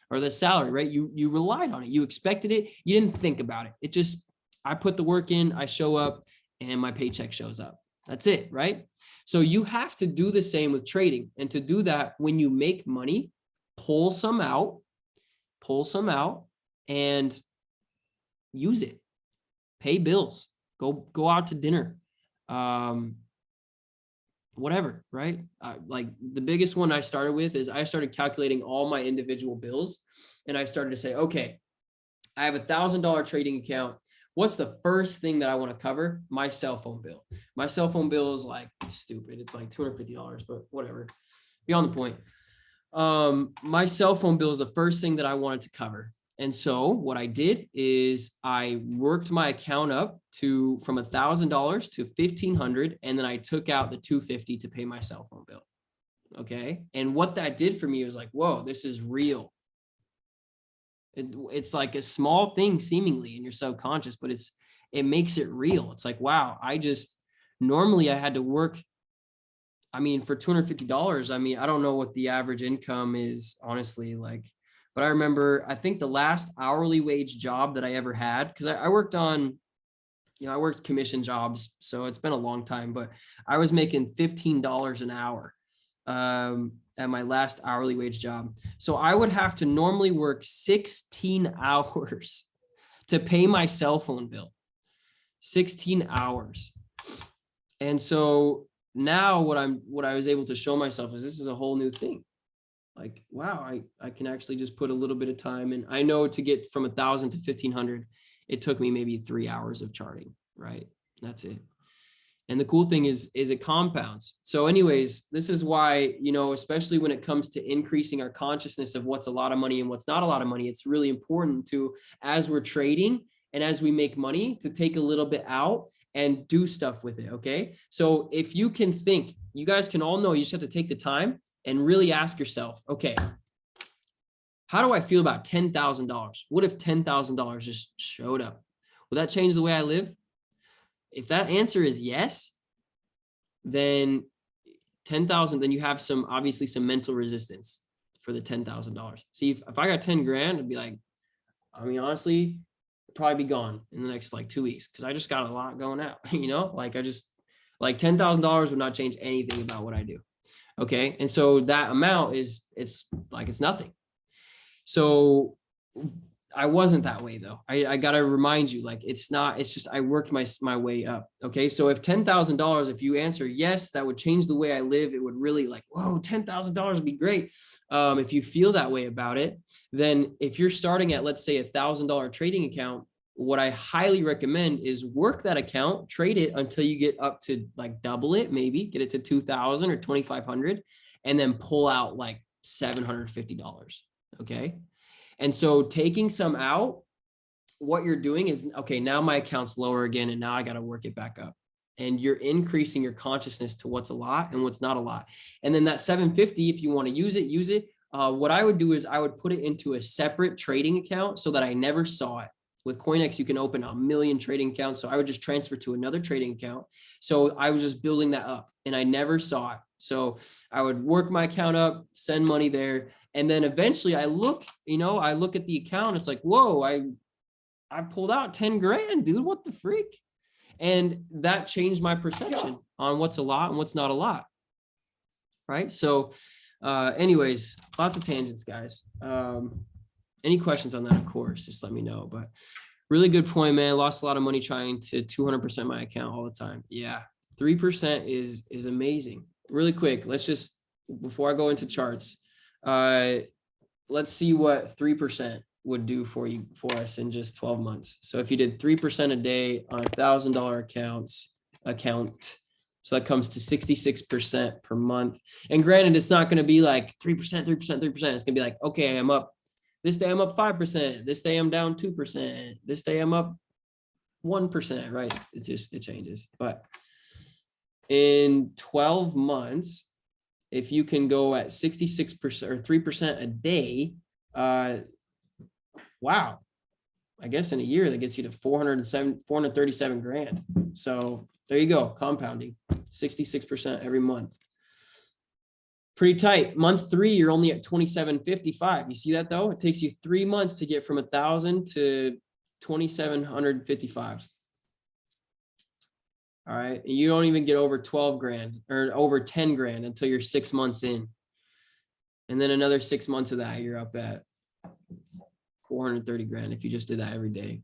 or the salary, right? You relied on it, you expected it, you didn't think about it. It just, I put the work in, I show up, and my paycheck shows up. That's it, right? So you have to do the same with trading. And to do that, when you make money, pull some out and use it. Pay bills, go out to dinner, whatever, right? Like the biggest one I started with is I started calculating all my individual bills, and I started to say, okay, I have $1,000 trading account. What's the first thing that I want to cover? My cell phone bill. My cell phone bill is like, it's stupid. It's like $250, but whatever. Beyond the point. My cell phone bill is the first thing that I wanted to cover. And so what I did is I worked my account up from $1,000 to $1,500, and then I took out the $250 to pay my cell phone bill. Okay. And what that did for me was like, whoa, this is real. It's like a small thing seemingly in your subconscious, but it makes it real. It's like, wow, normally I had to work. I mean, for $250, I mean, I don't know what the average income is, honestly, like, but I remember, I think the last hourly wage job that I ever had, because I worked on, I worked commission jobs, so it's been a long time, but I was making $15 an hour at my last hourly wage job. So I would have to normally work 16 hours to pay my cell phone bill, 16 hours. And so now what I was able to show myself is this is a whole new thing. Like, wow, I can actually just put a little bit of time. And I know to get from 1,000 to 1,500, it took me maybe 3 hours of charting, right? That's it. And the cool thing is it compounds. So anyways, this is why, especially when it comes to increasing our consciousness of what's a lot of money and what's not a lot of money, it's really important to, as we're trading and as we make money, to take a little bit out and do stuff with it. Okay. So if you can think, you guys can all know, you just have to take the time and really ask yourself, okay, how do I feel about $10,000? What if $10,000 just showed up? Will that change the way I live? If that answer is yes, then 10,000, then you have obviously some mental resistance for the $10,000. See, if I got 10 grand, I'd be like, I mean, honestly, I'd probably be gone in the next like 2 weeks, because I just got a lot going out, like $10,000 would not change anything about what I do. Okay. And so that amount it's nothing. So I wasn't that way though. I got to remind you, like, it's just, I worked my way up. Okay. So if $10,000, if you answer yes, that would change the way I live. It would really like, whoa, $10,000 would be great. If you feel that way about it, then if you're starting at, let's say $1,000 trading account, what I highly recommend is work that account, trade it until you get up to like double it, maybe get it to 2,000 or 2,500, and then pull out like $750. Okay. And so taking some out, what you're doing is, okay, now my account's lower again, and now I got to work it back up. And you're increasing your consciousness to what's a lot and what's not a lot. And then that 750, if you want to use it, use it. What I would do is I would put it into a separate trading account so that I never saw it. With CoinX, you can open 1 million trading accounts. So I would just transfer to another trading account. So I was just building that up and I never saw it. So I would work my account up, send money there. And then eventually I look at the account. It's like, whoa, I pulled out 10 grand, dude. What the freak? And that changed my perception on what's a lot and what's not a lot. Right. So anyways, lots of tangents, guys. Any questions on that, of course, just let me know. But really good point, man. Lost a lot of money trying to 200% my account all the time. Yeah. 3% is amazing. Really quick. Let's just, before I go into charts, let's see what 3% would do for us in just 12 months. So if you did 3% a day on $1,000 account, so that comes to 66% per month. And granted, it's not going to be like 3%, 3%, 3%. It's going to be like, okay, I'm up. This day I'm up 5%. This day I'm down 2%. This day I'm up 1%, right? It changes. But in 12 months, if you can go at 66% or 3% a day, wow. I guess in a year that gets you to 437 grand. So there you go. Compounding 66% every month. Pretty tight. Month 3, you're only at 2755. You see that though? It takes you 3 months to get from 1,000 to 2,755. All right. And you don't even get over 12 grand or over 10 grand until you're 6 months in. And then another 6 months of that, you're up at 430 grand if you just did that every day.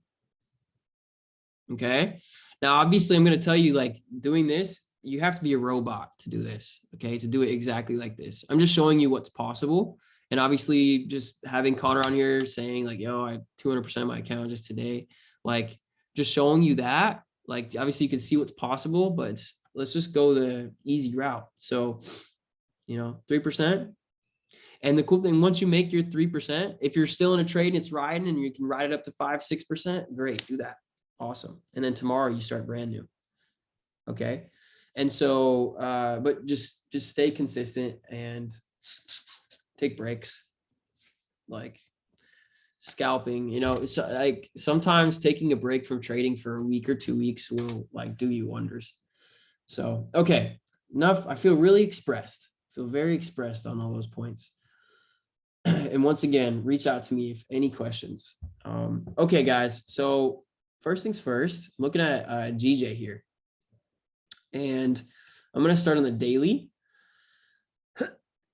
Okay. Now, obviously, I'm going to tell you, like, doing this, you have to be a robot to do this. Okay. To do it exactly like this. I'm just showing you what's possible. And obviously, just having Connor on here saying, like, yo, I 200% of my account just today, like, just showing you that, like, obviously, you can see what's possible, but let's just go the easy route. So, 3%. And the cool thing, once you make your 3%, if you're still in a trade and it's riding and you can ride it up to 5-6%, great, do that. Awesome. And then tomorrow you start brand new. Okay. And so, but just stay consistent and take breaks. Like scalping, it's like sometimes taking a break from trading for a week or 2 weeks will like do you wonders. So, okay, enough. I feel really expressed. Feel very expressed on all those points. And once again, reach out to me if any questions. Okay, guys. So first things first, I'm looking at GJ here. And I'm going to start on the daily.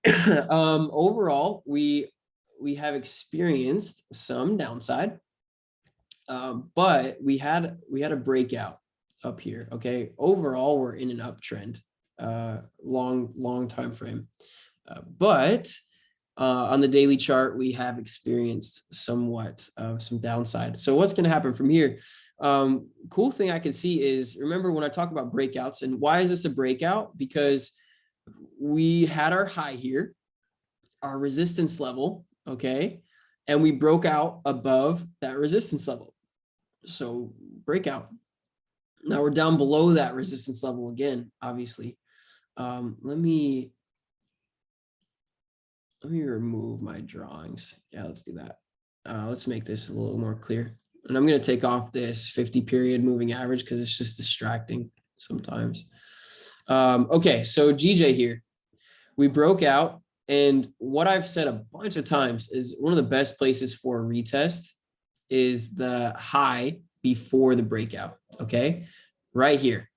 Overall, we have experienced some downside, but we had a breakout up here. Okay. Overall, we're in an uptrend, long time frame. But on the daily chart, we have experienced somewhat of some downside. So what's going to happen from here? Cool thing I can see is, remember when I talk about breakouts, and why is this a breakout? Because we had our high here, our resistance level, okay, and we broke out above that resistance level. So breakout. Now we're down below that resistance level again, obviously. Let me remove my drawings. Yeah, let's do that. Let's make this a little more clear. And I'm going to take off this 50 period moving average because it's just distracting sometimes. Okay, so GJ here, we broke out. And what I've said a bunch of times is one of the best places for a retest is the high before the breakout. Okay, right here.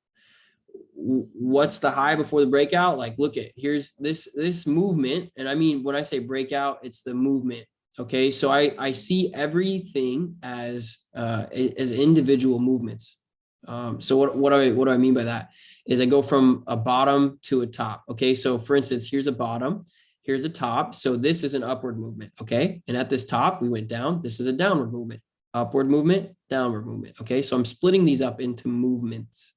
What's the high before the breakout? Like, look at, here's this movement. And I mean, when I say breakout, it's the movement. Okay. So I see everything as individual movements. So what do I mean by that is I go from a bottom to a top. Okay. So for instance, here's a bottom, here's a top. So this is an upward movement. Okay. And at this top, we went down. This is a downward movement. upward movement, downward movement. Okay, so I'm splitting these up into movements.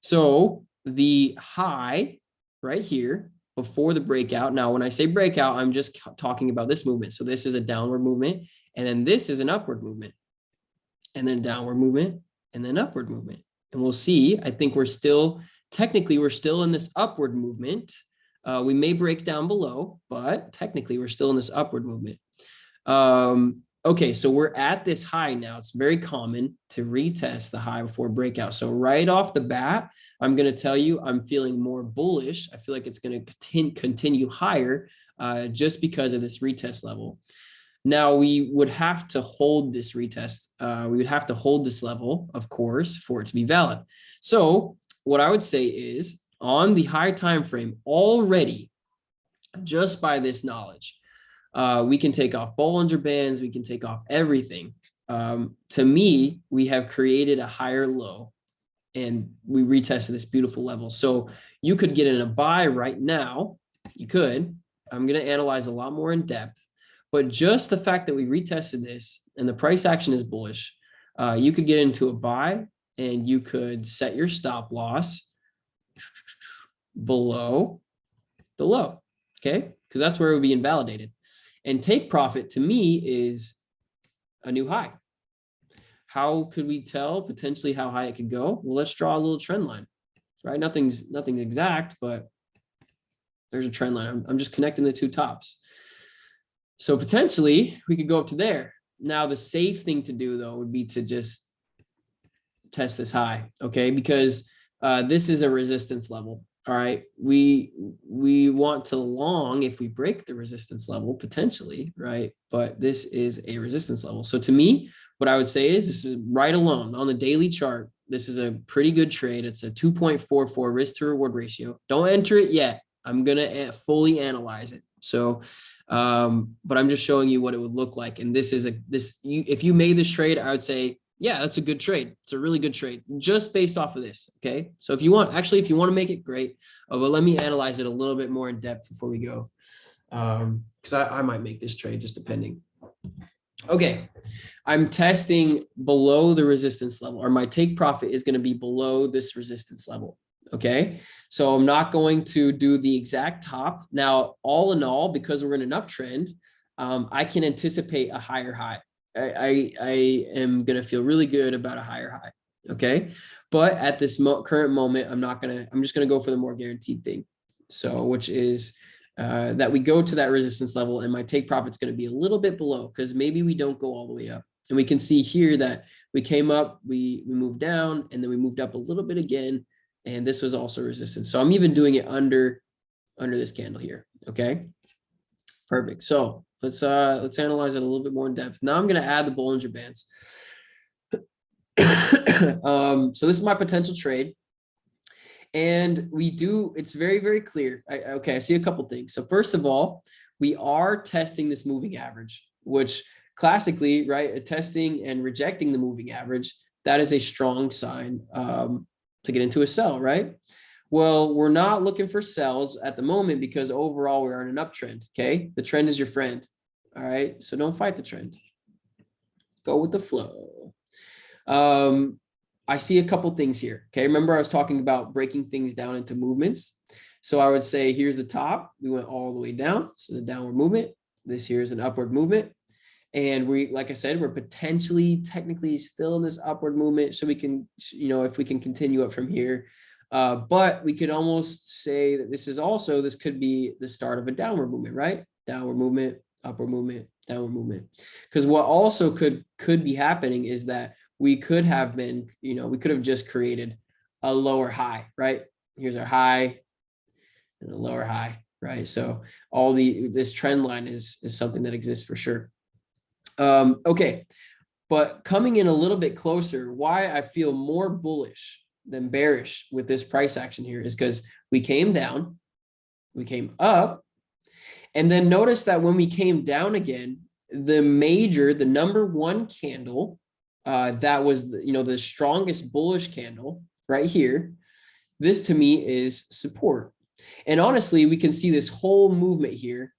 So the high right here before the breakout. Now, when I say breakout, I'm just talking about this movement. So this is a downward movement, and then this is an upward movement, and then downward movement, and then upward movement. And we'll see, I think technically we're still in this upward movement. We may break down below, but technically we're still in this upward movement. Okay, so we're at this high now. It's very common to retest the high before breakout. So right off the bat, I'm going to tell you I'm feeling more bullish. I feel like it's going to continue higher just because of this retest level. Now, we would have to hold this retest. We would have to hold this level, of course, for it to be valid. So what I would say is on the high time frame already, just by this knowledge, we can take off Bollinger Bands. We can take off everything. To me, we have created a higher low and we retested this beautiful level. So you could get in a buy right now. You could. I'm going to analyze a lot more in depth. But just the fact that we retested this and the price action is bullish, you could get into a buy and you could set your stop loss below the low, okay? Because that's where it would be invalidated. And take profit to me is a new high. How could we tell potentially how high it could go? Well, let's draw a little trend line, right? Nothing's exact, but there's a trend line. I'm just connecting the two tops. So potentially we could go up to there. Now, the safe thing to do though would be to just test this high, okay? Because this is a resistance level. All right, we want to long if we break the resistance level potentially, right? But this is a resistance level. So to me, what I would say is this is right alone on the daily chart. This is a pretty good trade. It's a 2.44 risk to reward ratio. Don't enter it yet. I'm gonna fully analyze it. So, but I'm just showing you what it would look like. And this is if you made this trade, I would say, yeah, that's a good trade. It's a really good trade just based off of this. Okay. So if you want to make it, great. But let me analyze it a little bit more in depth before we go. Because I might make this trade just depending. Okay. I'm testing below the resistance level, or my take profit is going to be below this resistance level. Okay. So I'm not going to do the exact top. Now, all in all, because we're in an uptrend, I can anticipate a higher high. I am going to feel really good about a higher high. Okay. But at this current moment, I'm just going to go for the more guaranteed thing. So, which is that we go to that resistance level and my take profit's going to be a little bit below because maybe we don't go all the way up. And we can see here that we came up, we moved down, and then we moved up a little bit again. And this was also resistance. So I'm even doing it under this candle here. Okay. Perfect. So let's analyze it a little bit more in depth. Now I'm going to add the Bollinger Bands. So this is my potential trade. And it's very, very clear. I see a couple things. So first of all, we are testing this moving average, which classically, right, testing and rejecting the moving average, that is a strong sign to get into a sell, right? Well, we're not looking for sells at the moment because overall we're in an uptrend, okay? The trend is your friend, all right? So don't fight the trend. Go with the flow. I see a couple things here, okay? Remember I was talking about breaking things down into movements. So I would say here's the top. We went all the way down, so the downward movement. This here is an upward movement. And like I said, we're potentially technically still in this upward movement. So we can, if we can continue up from here, but we could almost say that this could be the start of a downward movement, right? Downward movement, upward movement, downward movement. Because what also could be happening is that we could have just created a lower high, right? Here's our high and a lower high, right? So this trend line is something that exists for sure. Okay, but coming in a little bit closer, why I feel more bullish than bearish with this price action here is because we came down, we came up, and then notice that when we came down again, the number one candle, that was the strongest bullish candle right here. This to me is support. And honestly, we can see this whole movement here.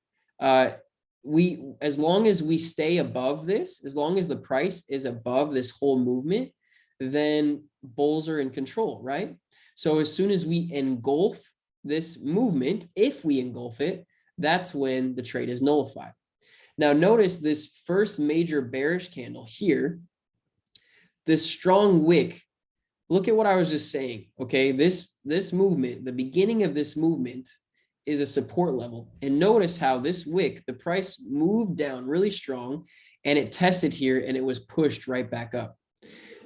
as long as we stay above this, as long as the price is above this whole movement, then bulls are in control, right? So as soon as we engulf this movement, if we engulf it, that's when the trade is nullified. Now notice this first major bearish candle here, this strong wick. Look at what I was just saying. Okay, this movement, the beginning of this movement is a support level. And notice how this wick, the price moved down really strong and it tested here and it was pushed right back up.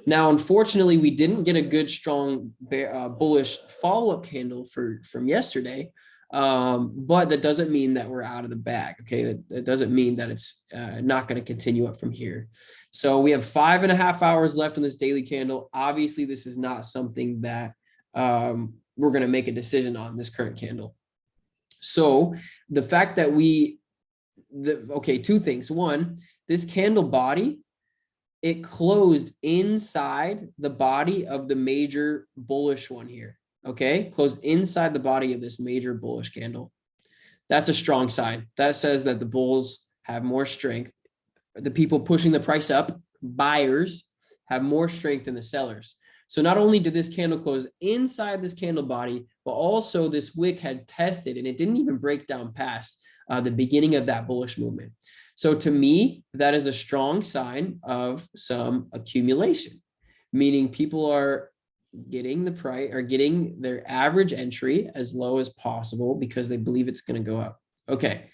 Now, unfortunately, we didn't get a good, strong bullish follow-up candle from yesterday, but that doesn't mean that we're out of the bag. Okay, that doesn't mean that it's not going to continue up from here. So we have 5.5 hours left on this daily candle. Obviously, this is not something that we're going to make a decision on, this current candle. So the fact that two things. One, this candle body, it closed inside the body of the major bullish one here. Okay, closed inside the body of this major bullish candle. That's a strong sign. That says that the bulls have more strength. The people pushing the price up, buyers, have more strength than the sellers. So not only did this candle close inside this candle body, but also this wick had tested and it didn't even break down past the beginning of that bullish movement. So to me, that is a strong sign of some accumulation, meaning people are getting the price or getting their average entry as low as possible because they believe it's going to go up. Okay.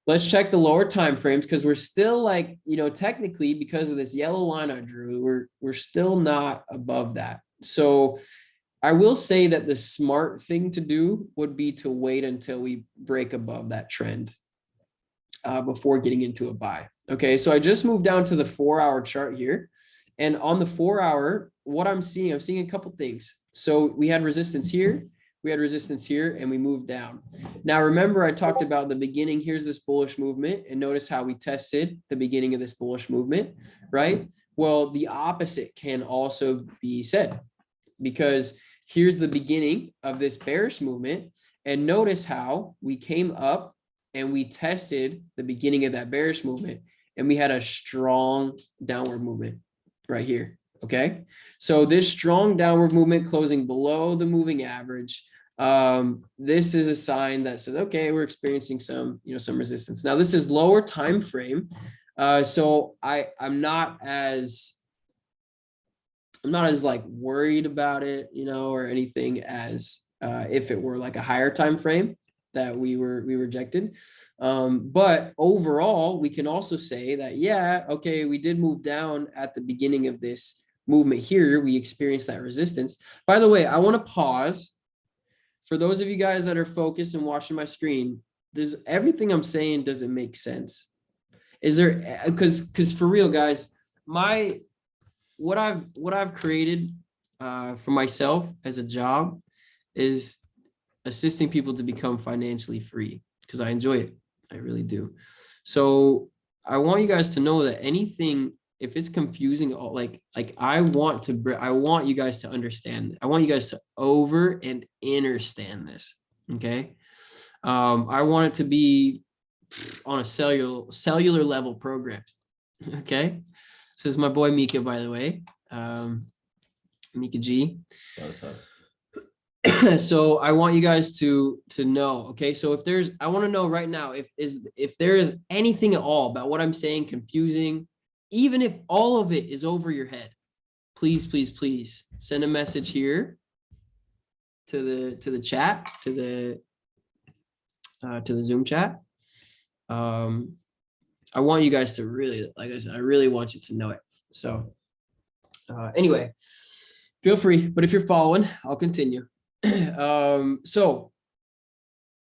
Let's check the lower time frames because we're still like, technically because of this yellow line I drew, we're still not above that. So I will say that the smart thing to do would be to wait until we break above that trend before getting into a buy. Okay, so I just moved down to the 4-hour chart here. And on the 4-hour, what I'm seeing a couple things. So we had resistance here, we had resistance here, and we moved down. Now, remember I talked about the beginning. Here's this bullish movement, and notice how we tested the beginning of this bullish movement, right? Well, the opposite can also be said because here's the beginning of this bearish movement, and notice how we came up and we tested the beginning of that bearish movement, and we had a strong downward movement right here. Okay, so this strong downward movement closing below the moving average, this is a sign that says, okay, we're experiencing some resistance. Now this is lower time frame, so I'm not as like worried about it, or anything as if it were like a higher time frame that we rejected. But overall, we can also say that, yeah, okay, we did move down at the beginning of this movement here. We experienced that resistance. By the way, I want to pause for those of you guys that are focused and watching my screen. Does everything I'm saying, does it make sense? Is there, because for real, guys, what I've created for myself as a job is assisting people to become financially free because I enjoy it. I really do. So I want you guys to know that anything, if it's confusing, like I want you guys to understand. I want you guys to over and understand this. Okay. I want it to be on a cellular level program. Okay. This is my boy Mika, by the way. Mika G. What's up? So I want you guys to know, okay? So I want to know right now if there is anything at all about what I'm saying confusing, even if all of it is over your head, please, please, please send a message here to the chat, to the Zoom chat. I want you guys to really, like I said, I really want you to know it. So anyway, feel free, but if you're following, I'll continue. So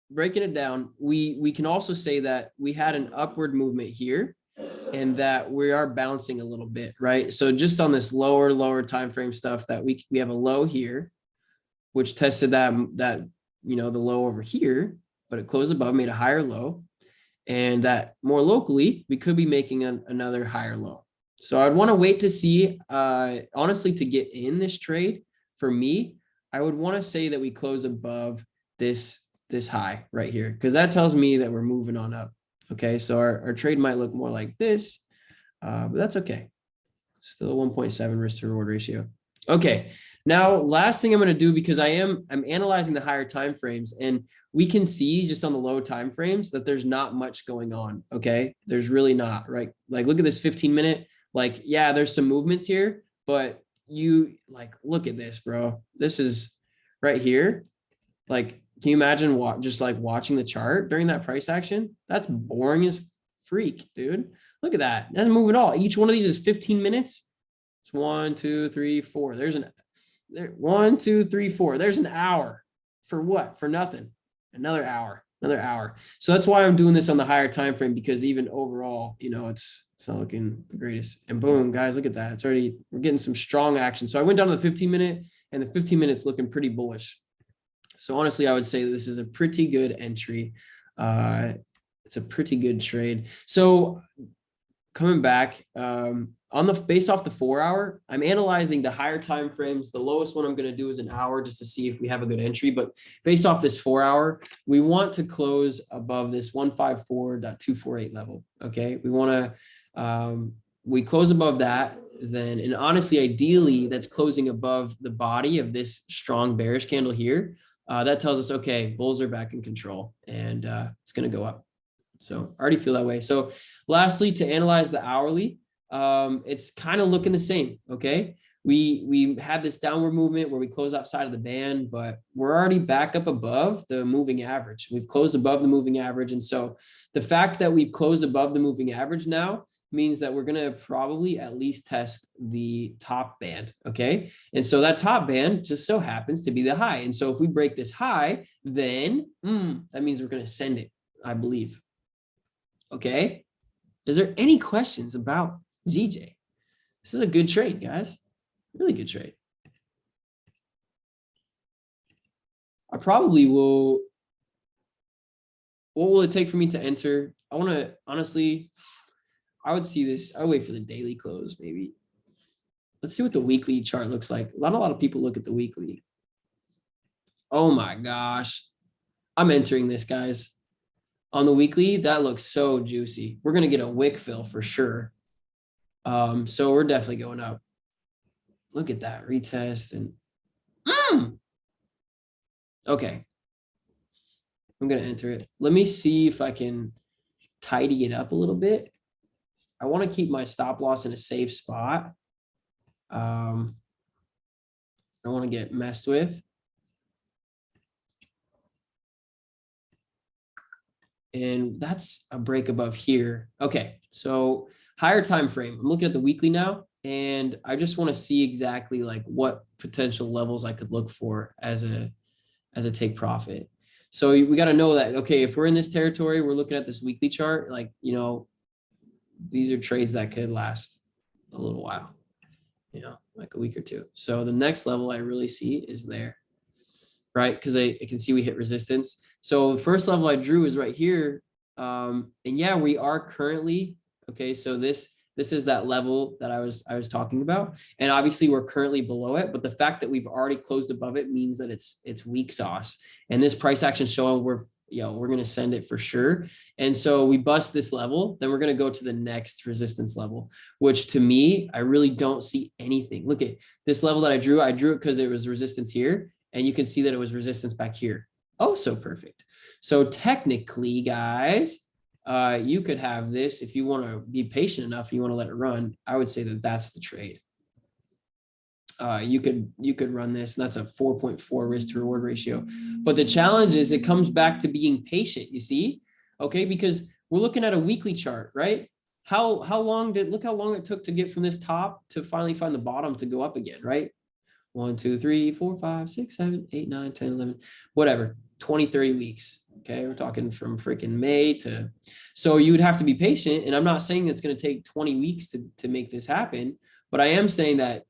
breaking it down, we can also say that we had an upward movement here and that we are bouncing a little bit, right? So just on this lower time frame stuff, that we have a low here, which tested that the low over here, but it closed above, made a higher low, and that more locally we could be making another higher low. So I'd want to wait to see, honestly, to get in this trade. For me, I would want to say that we close above this high right here, because that tells me that we're moving on up. Okay, so our trade might look more like this, but that's okay. Still a 1.7 risk to reward ratio. Okay, now last thing I'm going to do, because I'm analyzing the higher time frames, and we can see just on the low time frames that there's not much going on. Okay, there's really not, right? Like look at this 15-minute. Like, yeah, there's some movements here, but you like look at this, bro. This is right here. Like, can you imagine just like watching the chart during that price action? That's boring as freak, dude. Look at that. It doesn't move at all. Each one of these is 15 minutes. It's 1, 2, 3, 4. There's 1, 2, 3, 4. There's an hour. For what? For nothing. Another hour. Another hour. So that's why I'm doing this on the higher time frame, because even overall, it's not looking the greatest. And boom, guys, look at that. It's already, we're getting some strong action. So I went down to the 15-minute, and the 15 minutes looking pretty bullish. So honestly, I would say this is a pretty good entry. It's a pretty good trade. So coming back, based off the 4 hour, I'm analyzing the higher time frames. The lowest one I'm going to do is an hour just to see if we have a good entry. But based off this 4 hour, we want to close above this 154.248 level. Okay, we want to we close above that. Then, and honestly, ideally, that's closing above the body of this strong bearish candle here. That tells us, okay, bulls are back in control, and it's going to go up. So I already feel that way. So lastly, to analyze the hourly, it's kind of looking the same. Okay. We had this downward movement where we close outside of the band, but we're already back up above the moving average. We've closed above the moving average. And so the fact that we've closed above the moving average now means that we're going to probably at least test the top band. Okay. And so that top band just so happens to be the high. And so if we break this high, then that means we're going to send it, I believe. Okay. Is there any questions about GJ? This is a good trade, guys. Really good trade. I probably will. What will it take for me to enter? I want to, honestly, I would see this. I'll wait for the daily close, maybe. Let's see what the weekly chart looks like. Not a lot of people look at the weekly. Oh my gosh. I'm entering this, guys. On the weekly, that looks so juicy. We're going to get a wick fill for sure. So we're definitely going up. Look at that retest and okay. I'm going to enter it. Let me see if I can tidy it up a little bit. I want to keep my stop loss in a safe spot. I don't want to get messed with. And that's a break above here. Okay, so higher time frame. I'm looking at the weekly now, and I just want to see exactly like what potential levels I could look for as a take profit. So we got to know that, okay, if we're in this territory, we're looking at this weekly chart, like, these are trades that could last a little while, like a week or two. So the next level I really see is there, right? Because I can see we hit resistance. So the first level I drew is right here. And yeah, we are currently, okay, so this is that level that I was talking about. And obviously we're currently below it, but the fact that we've already closed above it means that it's weak sauce. And this price action showing we're going to send it for sure. And so we bust this level, then we're going to go to the next resistance level, which to me, I really don't see anything. Look at this level that I drew it because it was resistance here. And you can see that it was resistance back here. Oh, so perfect. So technically, guys, you could have this if you want to be patient enough, you want to let it run. I would say that that's the trade. You could run this, and that's a 4.4 risk to reward ratio. But the challenge is it comes back to being patient, you see? Okay, because we're looking at a weekly chart, right? Look how long it took to get from this top to finally find the bottom to go up again, right? 1, 2, 3, 4, 5, 6, 7, 8, 9, 10, 11, whatever, 20, 30 weeks. Okay. We're talking from freaking May to, so you would have to be patient. And I'm not saying it's going to take 20 weeks to make this happen, but I am saying that,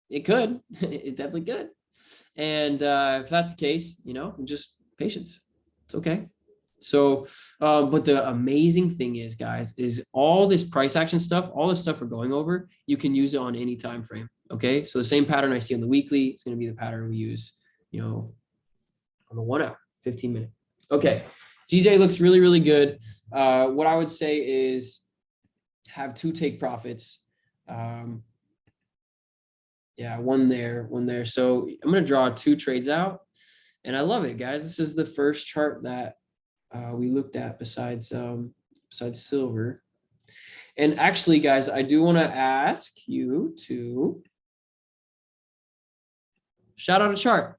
it could, it definitely could. And if that's the case, just patience. It's okay. So, but the amazing thing is, guys, is all this price action stuff, all this stuff we're going over, you can use it on any time frame. Okay. So the same pattern I see on the weekly, it's going to be the pattern we use, on the 1 hour, 15 minute. Okay. GJ looks really, really good. What I would say is have 2 take profits. Yeah, one there. So I'm going to draw 2 trades out, and I love it, guys. This is the first chart that we looked at besides silver. And actually, guys, I do want to ask you to shout out a chart.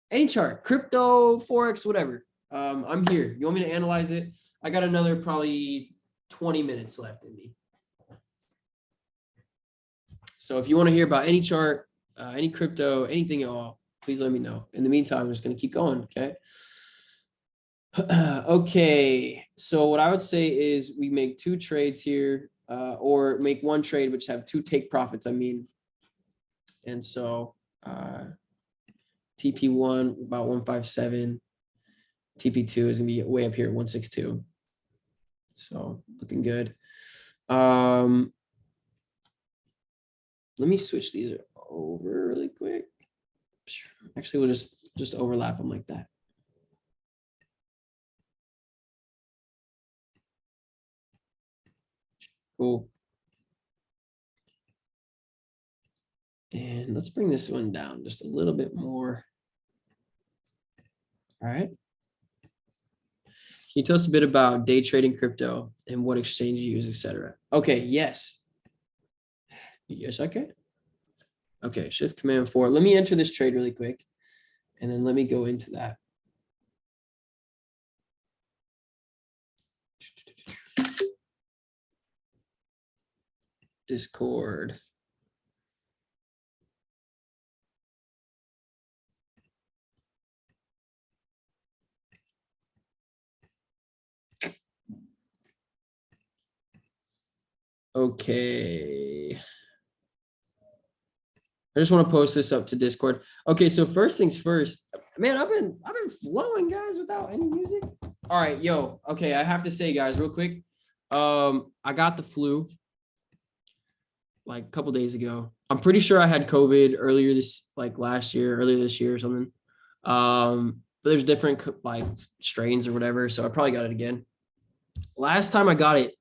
Any chart, crypto, Forex, whatever. I'm here. You want me to analyze it? I got another probably 20 minutes left in me. So if you want to hear about any chart, any crypto, anything at all, please let me know. In the meantime, I'm just going to keep going, okay? Okay, so what I would say is we make 2 trades here, or make 1 trade, which have 2 take profits, I mean. And so TP1 about 157. TP2 is gonna be way up here at 162. So looking good. Let me switch these over really quick. Actually, we'll just overlap them like that. Cool. And let's bring this one down just a little bit more. All right. Can you tell us a bit about day trading crypto and what exchange you use, etc.? Okay, yes. Yes, I can. Okay, Shift Command 4. Let me enter this trade really quick, and then let me go into that. Discord. Okay. I just want to post this up to Discord. Okay, so first things first, man, I've been flowing, guys, without any music. All right, yo. Okay, I have to say, guys, real quick. I got the flu like a couple days ago. I'm pretty sure I had COVID earlier this year or something. But there's different like strains or whatever, so I probably got it again. Last time I got it,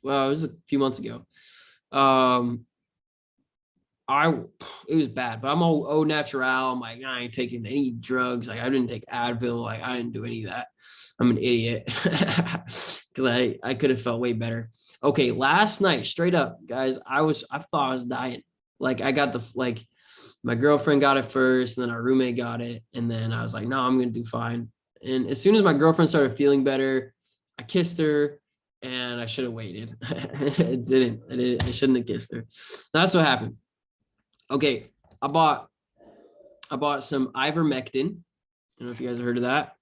well, it was a few months ago. It was bad, but I'm all au natural. I'm like, I ain't taking any drugs. Like I didn't take Advil. Like I didn't do any of that. I'm an idiot because I could have felt way better. Okay, last night, straight up, guys, I thought I was dying. Like I got my girlfriend got it first, and then our roommate got it, and then I was like, no, I'm gonna do fine. And as soon as my girlfriend started feeling better, I kissed her, and I should have waited. It didn't. I shouldn't have kissed her. That's what happened. Okay, I bought some ivermectin. I don't know if you guys have heard of that.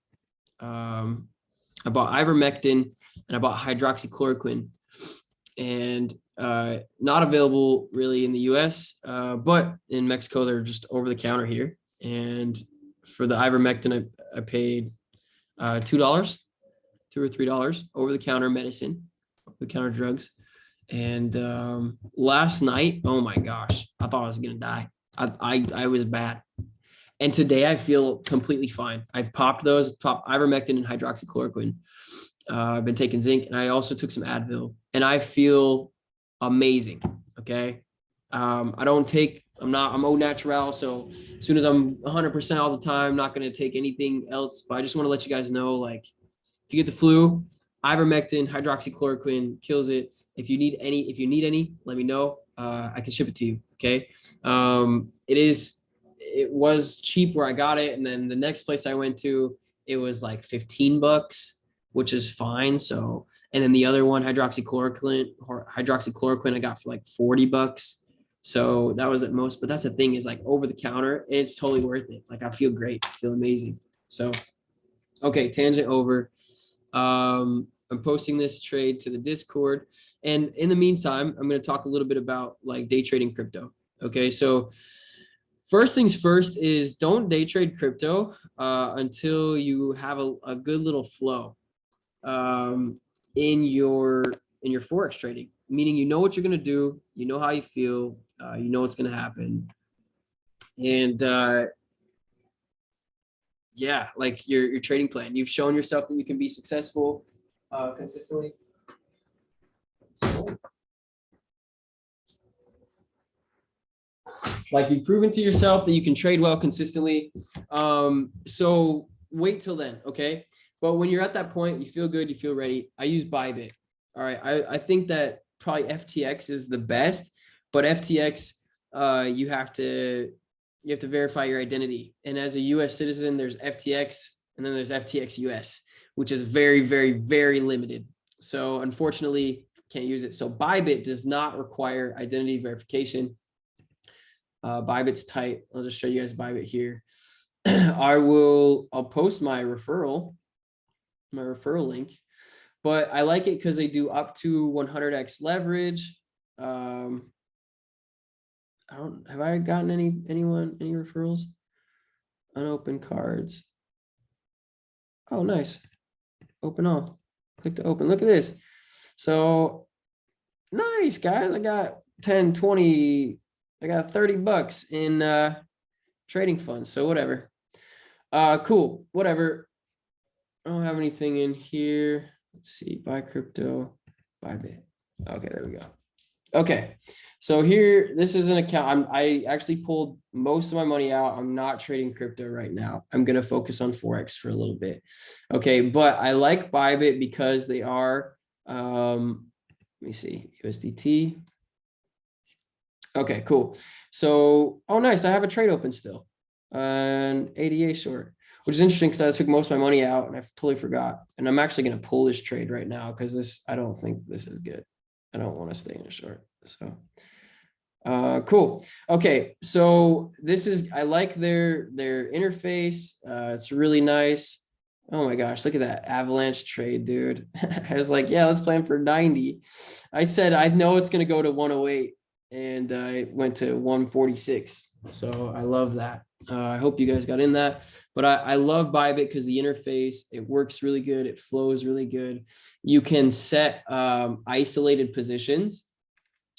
I bought ivermectin and I bought hydroxychloroquine, and not available really in the US, but in Mexico they're just over the counter here. And for the ivermectin, I paid $2, $2 or $3 over the counter medicine, over the counter drugs. And last night, oh my gosh, I thought I was gonna die. I was bad. And today I feel completely fine. I've popped ivermectin and hydroxychloroquine. I've been taking zinc, and I also took some Advil, and I feel amazing. Okay. I'm au natural. So as soon as I'm 100% all the time, I'm not going to take anything else, but I just want to let you guys know, like, if you get the flu, ivermectin, hydroxychloroquine kills it. If you need any, let me know. I can ship it to you. Okay. It was cheap where I got it. And then the next place I went to, it was like $15, which is fine. So, and then the other one, hydroxychloroquine, I got for like $40. So that was at most, but that's the thing, is like over the counter, it's totally worth it. Like I feel great, I feel amazing. So, okay, tangent over. I'm posting this trade to the Discord. And in the meantime, I'm going to talk a little bit about like day trading crypto. Okay. So first things first is don't day trade crypto until you have a good little flow in your Forex trading, meaning you know what you're going to do, you know how you feel, you know what's going to happen. And yeah, like your trading plan. You've shown yourself that you can be successful consistently. Like you've proven to yourself that you can trade well consistently. So wait till then, okay? But when you're at that point, you feel good, you feel ready. I use Bybit. All right. I think that probably FTX is the best, but FTX, you have to verify your identity. And as a US citizen, there's FTX and then there's FTX US, which is very, very, very limited. So unfortunately, can't use it. So Bybit does not require identity verification. Bybit's tight. I'll just show you guys Bybit here. I'll post my referral link, but I like it because they do up to 100x leverage. Have I gotten any referrals? Unopened cards. Oh, nice. Open all. Click to open. Look at this. So nice, guys. I got 10, 20, I got $30 in trading funds. So whatever. Cool. Whatever. I don't have anything in here. Let's see. Buy crypto. Bybit. Okay, there we go. Okay. So here, this is an account. I actually pulled most of my money out. I'm not trading crypto right now. I'm going to focus on Forex for a little bit. Okay. But I like Bybit because they are, let me see, USDT. Okay, cool. So, oh, nice. I have a trade open still, an ADA short, which is interesting because I took most of my money out and I totally forgot. And I'm actually going to pull this trade right now because I don't think this is good. I don't want to stay in a short. So, cool. Okay. So I like their interface. It's really nice. Oh my gosh, look at that avalanche trade, dude. I was like, yeah, let's plan for 90. I said, I know it's going to go to 108 and I went to 146. So I love that. I hope you guys got in that, but I love Bybit because the interface, it works really good. It flows really good. You can set isolated positions.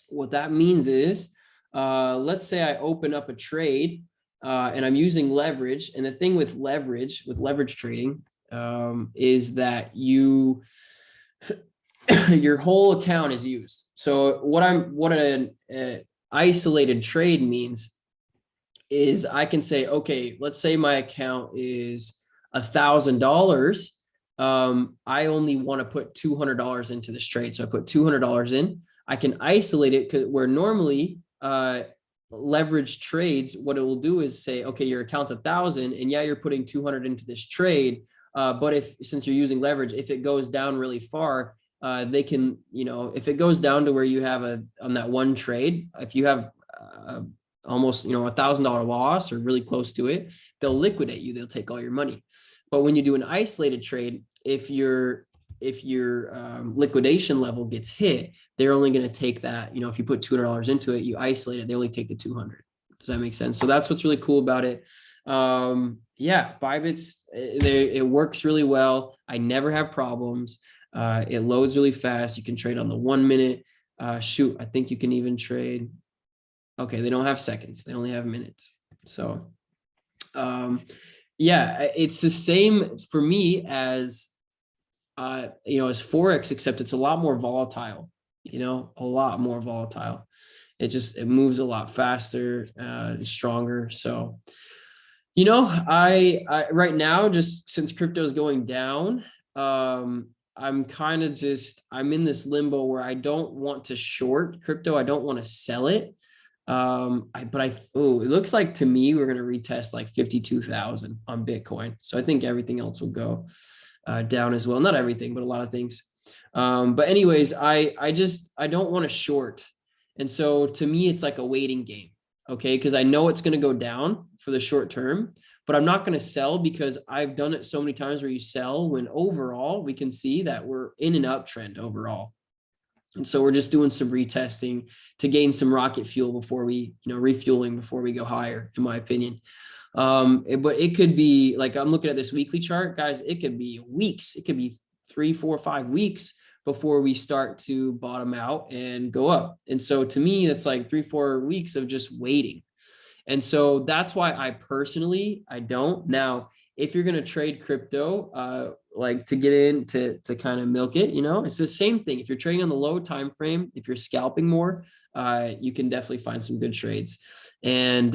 What that means is, let's say I open up a trade and I'm using leverage. And the thing with leverage trading is that your whole account is used. So what an isolated trade means is I can say, okay, let's say my account is $1,000. I only want to put $200 into this trade. So I put $200 in. I can isolate it because where normally leverage trades, what it will do is say, okay, your account's 1,000 and yeah, you're putting 200 into this trade. But since you're using leverage, if it goes down really far, they can, if it goes down to where you have on that one trade, if you have almost, $1,000 loss or really close to it, they'll liquidate you. They'll take all your money. But when you do an isolated trade, if your liquidation level gets hit, they're only going to take that, if you put $200 into it, you isolate it, they only take the 200. Does that make sense? So that's what's really cool about it. Yeah, Bybit's, it works really well. I never have problems. It loads really fast. You can trade on the 1 minute. Shoot, I think you can even trade. Okay, they don't have seconds. They only have minutes. So, yeah, it's the same for me as, as Forex, except it's a lot more volatile, a lot more volatile. It moves a lot faster, and stronger. So, I right now, just since crypto is going down, I'm kind of I'm in this limbo where I don't want to short crypto. I don't want to sell it. It looks like to me, we're going to retest like 52,000 on Bitcoin. So I think everything else will go down as well. Not everything, but a lot of things. But anyways, I don't want to short. And so to me, it's like a waiting game. Okay. Cause I know it's going to go down for the short term, but I'm not going to sell because I've done it so many times where you sell when overall we can see that we're in an uptrend overall. And so we're just doing some retesting to gain some rocket fuel before we, refueling before we go higher, in my opinion. But it could be like, I'm looking at this weekly chart, guys, it could be weeks. It could be 3, 4, 5 weeks before we start to bottom out and go up. And so to me, that's like 3, 4 weeks of just waiting. And so that's why I don't. Now, if you're going to trade crypto, like to get in to kind of milk it, it's the same thing. If you're trading on the low time frame, if you're scalping more, you can definitely find some good trades. And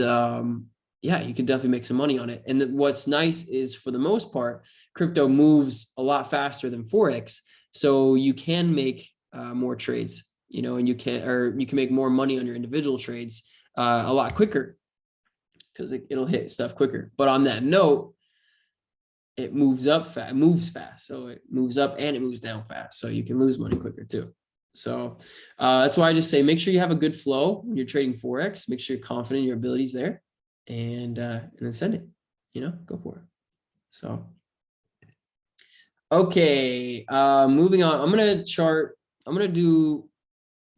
yeah, you can definitely make some money on it. And what's nice is, for the most part, crypto moves a lot faster than Forex. So you can make more trades, and you can make more money on your individual trades a lot quicker, because it'll hit stuff quicker. But on that note, it moves fast. So it moves up and it moves down fast. So you can lose money quicker too. So that's why I just say, make sure you have a good flow when you're trading Forex. Make sure you're confident in your abilities there, and then send it, go for it. So, okay, moving on. I'm going to do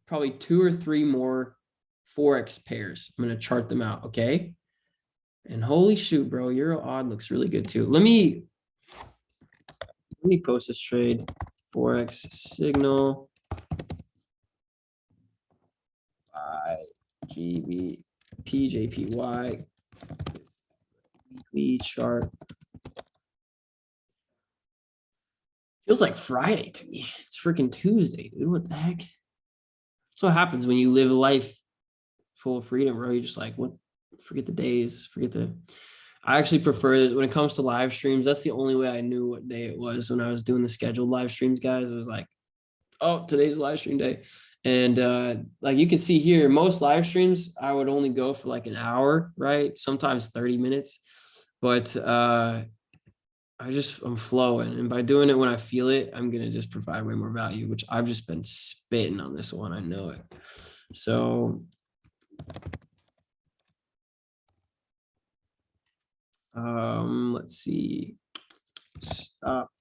probably 2 or 3 more Forex pairs. I'm going to chart them out. Okay. And holy shoot, bro, Euro odd looks really good too. Let me post this trade. Forex signal. IGB PJPY weekly chart. Feels like Friday to me. It's freaking Tuesday, dude. What the heck? That's what happens when you live a life full of freedom, bro. You're just like, what? Forget the days. I actually prefer this when it comes to live streams. That's the only way I knew what day it was when I was doing the scheduled live streams, guys. It was like, oh, today's live stream day. And like you can see here, most live streams, I would only go for like an hour, right? Sometimes 30 minutes. But I'm flowing. And by doing it when I feel it, I'm going to just provide way more value, which I've just been spitting on this one. I know it. So let's see. Stop.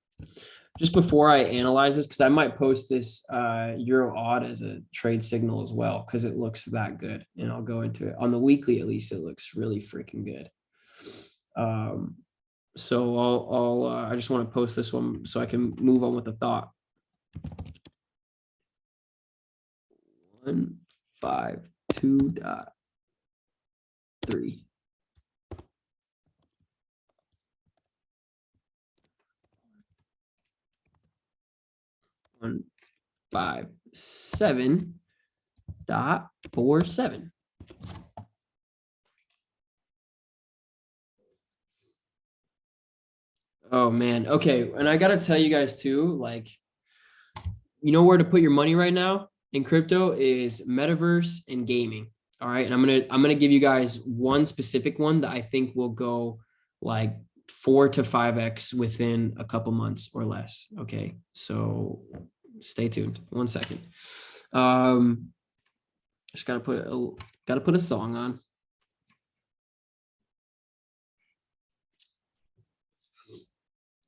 Just before I analyze this, because I might post this Euro odd as a trade signal as well, because it looks that good. And I'll go into it on the weekly. At least it looks really freaking good. So I just want to post this one so I can move on with the thought. 152.3. 157.47. Oh man. Okay. And I gotta tell you guys too, like, where to put your money right now in crypto is metaverse and gaming. All right. And I'm gonna give you guys one specific one that I think will go like 4 to 5x within a couple months or less. Okay. So stay tuned. 1 second. Just gotta put a song on.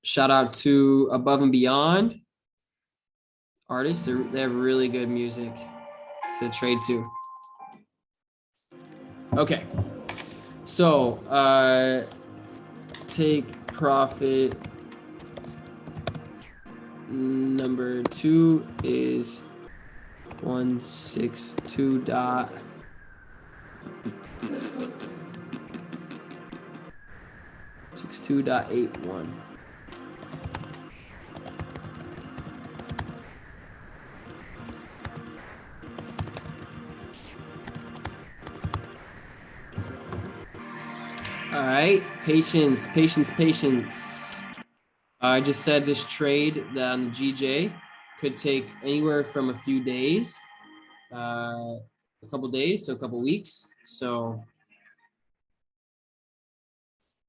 Shout out to Above and Beyond artists. They have really good music to trade to. Okay. So take profit number 2 is 162.81. All right, patience. I just said this trade on the GJ could take anywhere from a few days, a couple days to a couple weeks. So,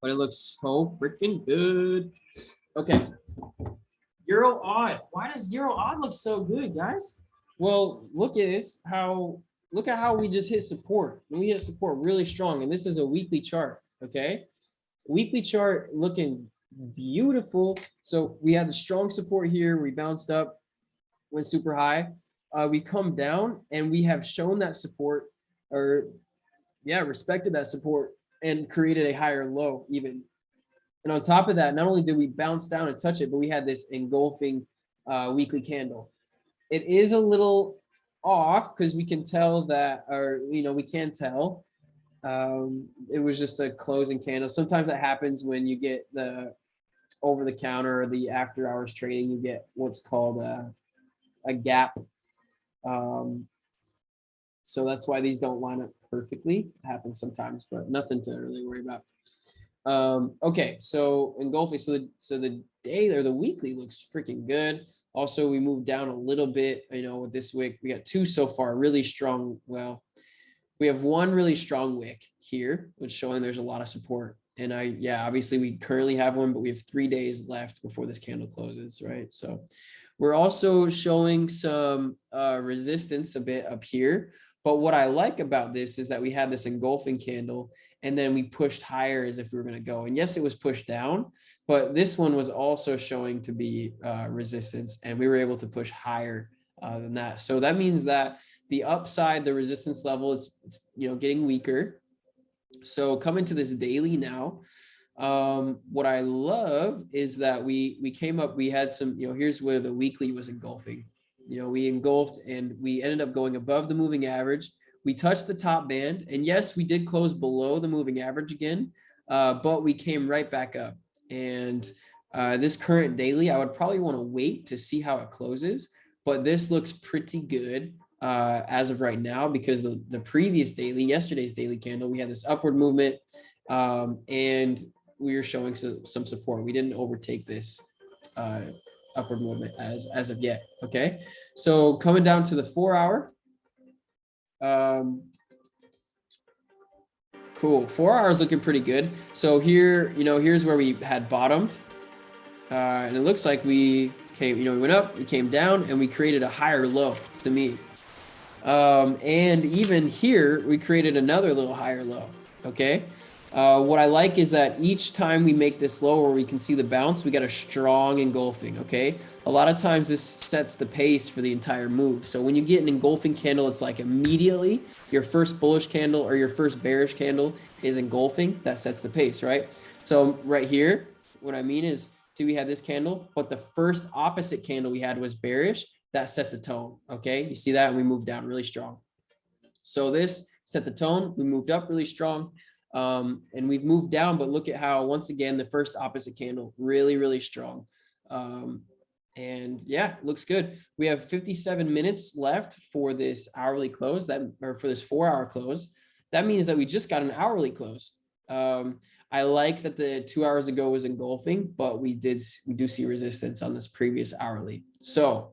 but it looks so freaking good. Okay, Euro odd. Why does Euro odd look so good, guys? Well, look at this. Look at how we just hit support. We hit support really strong, and this is a weekly chart. Okay, weekly chart looking beautiful. So we had the strong support here. We bounced up, went super high. We come down and we have shown that support, or respected that support and created a higher low even. And on top of that, not only did we bounce down and touch it, but we had this engulfing weekly candle. It is a little off because we can tell that, we can tell It was just a closing candle. Sometimes it happens when you get the over the counter or the after hours trading, you get what's called a gap. So that's why these don't line up perfectly. It happens sometimes, but nothing to really worry about. Okay, so engulfing, so the day or the weekly looks freaking good. Also, we moved down a little bit, with this wick. We got two so far, really strong. Well, we have one really strong wick here, which is showing there's a lot of support. And obviously we currently have one, but we have 3 days left before this candle closes, right? So we're also showing some resistance a bit up here. But what I like about this is that we had this engulfing candle and then we pushed higher as if we were going to go. And yes, it was pushed down, but this one was also showing to be resistance, and we were able to push higher than that. So that means that the upside, the resistance level, it's getting weaker. So coming to this daily now, what I love is that we came up, we had some, here's where the weekly was engulfing. We engulfed and we ended up going above the moving average. We touched the top band, and yes, we did close below the moving average again, but we came right back up. And this current daily, I would probably want to wait to see how it closes, but this looks pretty good as of right now, because the previous daily, yesterday's daily candle, we had this upward movement, and we were showing some support. We didn't overtake this upward movement as of yet. Okay, so coming down to the 4 hour. Cool. 4 hours looking pretty good. So here, here's where we had bottomed. And it looks like we came, we went up, we came down, and we created a higher low to me. And even here, we created another little higher low. Okay. What I like is that each time we make this low where we can see the bounce, we got a strong engulfing. Okay. A lot of times this sets the pace for the entire move. So when you get an engulfing candle, it's like immediately your first bullish candle or your first bearish candle is engulfing. That sets the pace, right? So right here, what I mean is, see, we had this candle, but the first opposite candle we had was bearish. That set the tone. Okay. You see that? And we moved down really strong. So this set the tone. We moved up really strong. And we've moved down, but look at how, once again, the first opposite candle, really, really strong. And yeah, looks good. We have 57 minutes left for this hourly close, or for this 4 hour close. That means that we just got an hourly close. I like that the 2 hours ago was engulfing, but we do see resistance on this previous hourly. So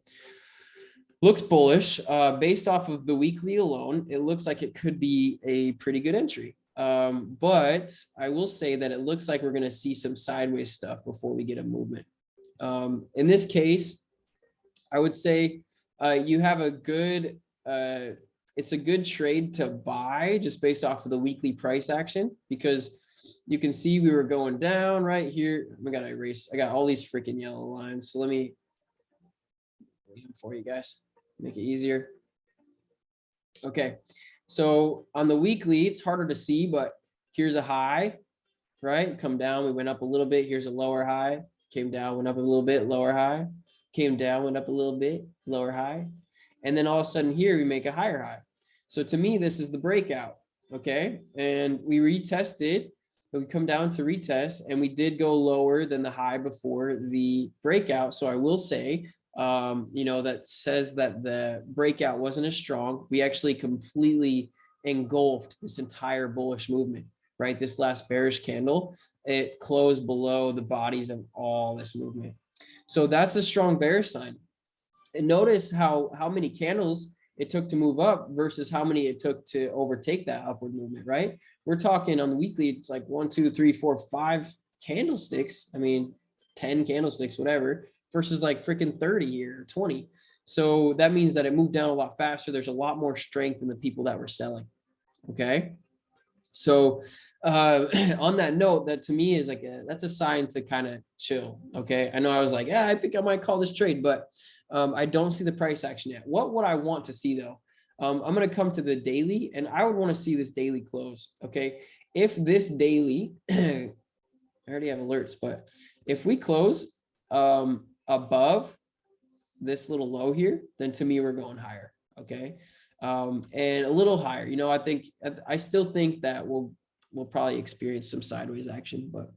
looks bullish. Based off of the weekly alone, it looks like it could be a pretty good entry. But I will say that it looks like we're going to see some sideways stuff before we get a movement. In this case, I would say you have a good, it's a good trade to buy just based off of the weekly price action, because you can see we were going down right here. I got to erase. I got all these freaking yellow lines. So let me read them for you guys, make it easier. Okay. So on the weekly, it's harder to see, but here's a high, right? Come down, we went up a little bit. Here's a lower high, came down, went up a little bit, lower high, came down, went up a little bit, lower high. And then all of a sudden here, we make a higher high. So to me, this is the breakout, okay? And we retested, but we come down to retest, and we did go lower than the high before the breakout. So I will say, that says that the breakout wasn't as strong. We actually completely engulfed this entire bullish movement, right? This last bearish candle, it closed below the bodies of all this movement. So that's a strong bearish sign. And notice how many candles it took to move up versus how many it took to overtake that upward movement, right? We're talking on the weekly, it's like 1, 2, 3, 4, 5 candlesticks. I mean, 10 candlesticks, whatever, versus like freaking 30 here, or 20. So that means that it moved down a lot faster. There's a lot more strength in the people that were selling. Okay. So on that note, that to me is like, that's a sign to kind of chill. Okay. I know I was like, yeah, I think I might call this trade, but I don't see the price action yet. What would I want to see though? I'm going to come to the daily, and I would want to see this daily close. Okay. If this daily, I already have alerts, but if we close above this little low here, then to me, we're going higher. Okay. and a little higher. You know, I still think that we'll probably experience some sideways action, but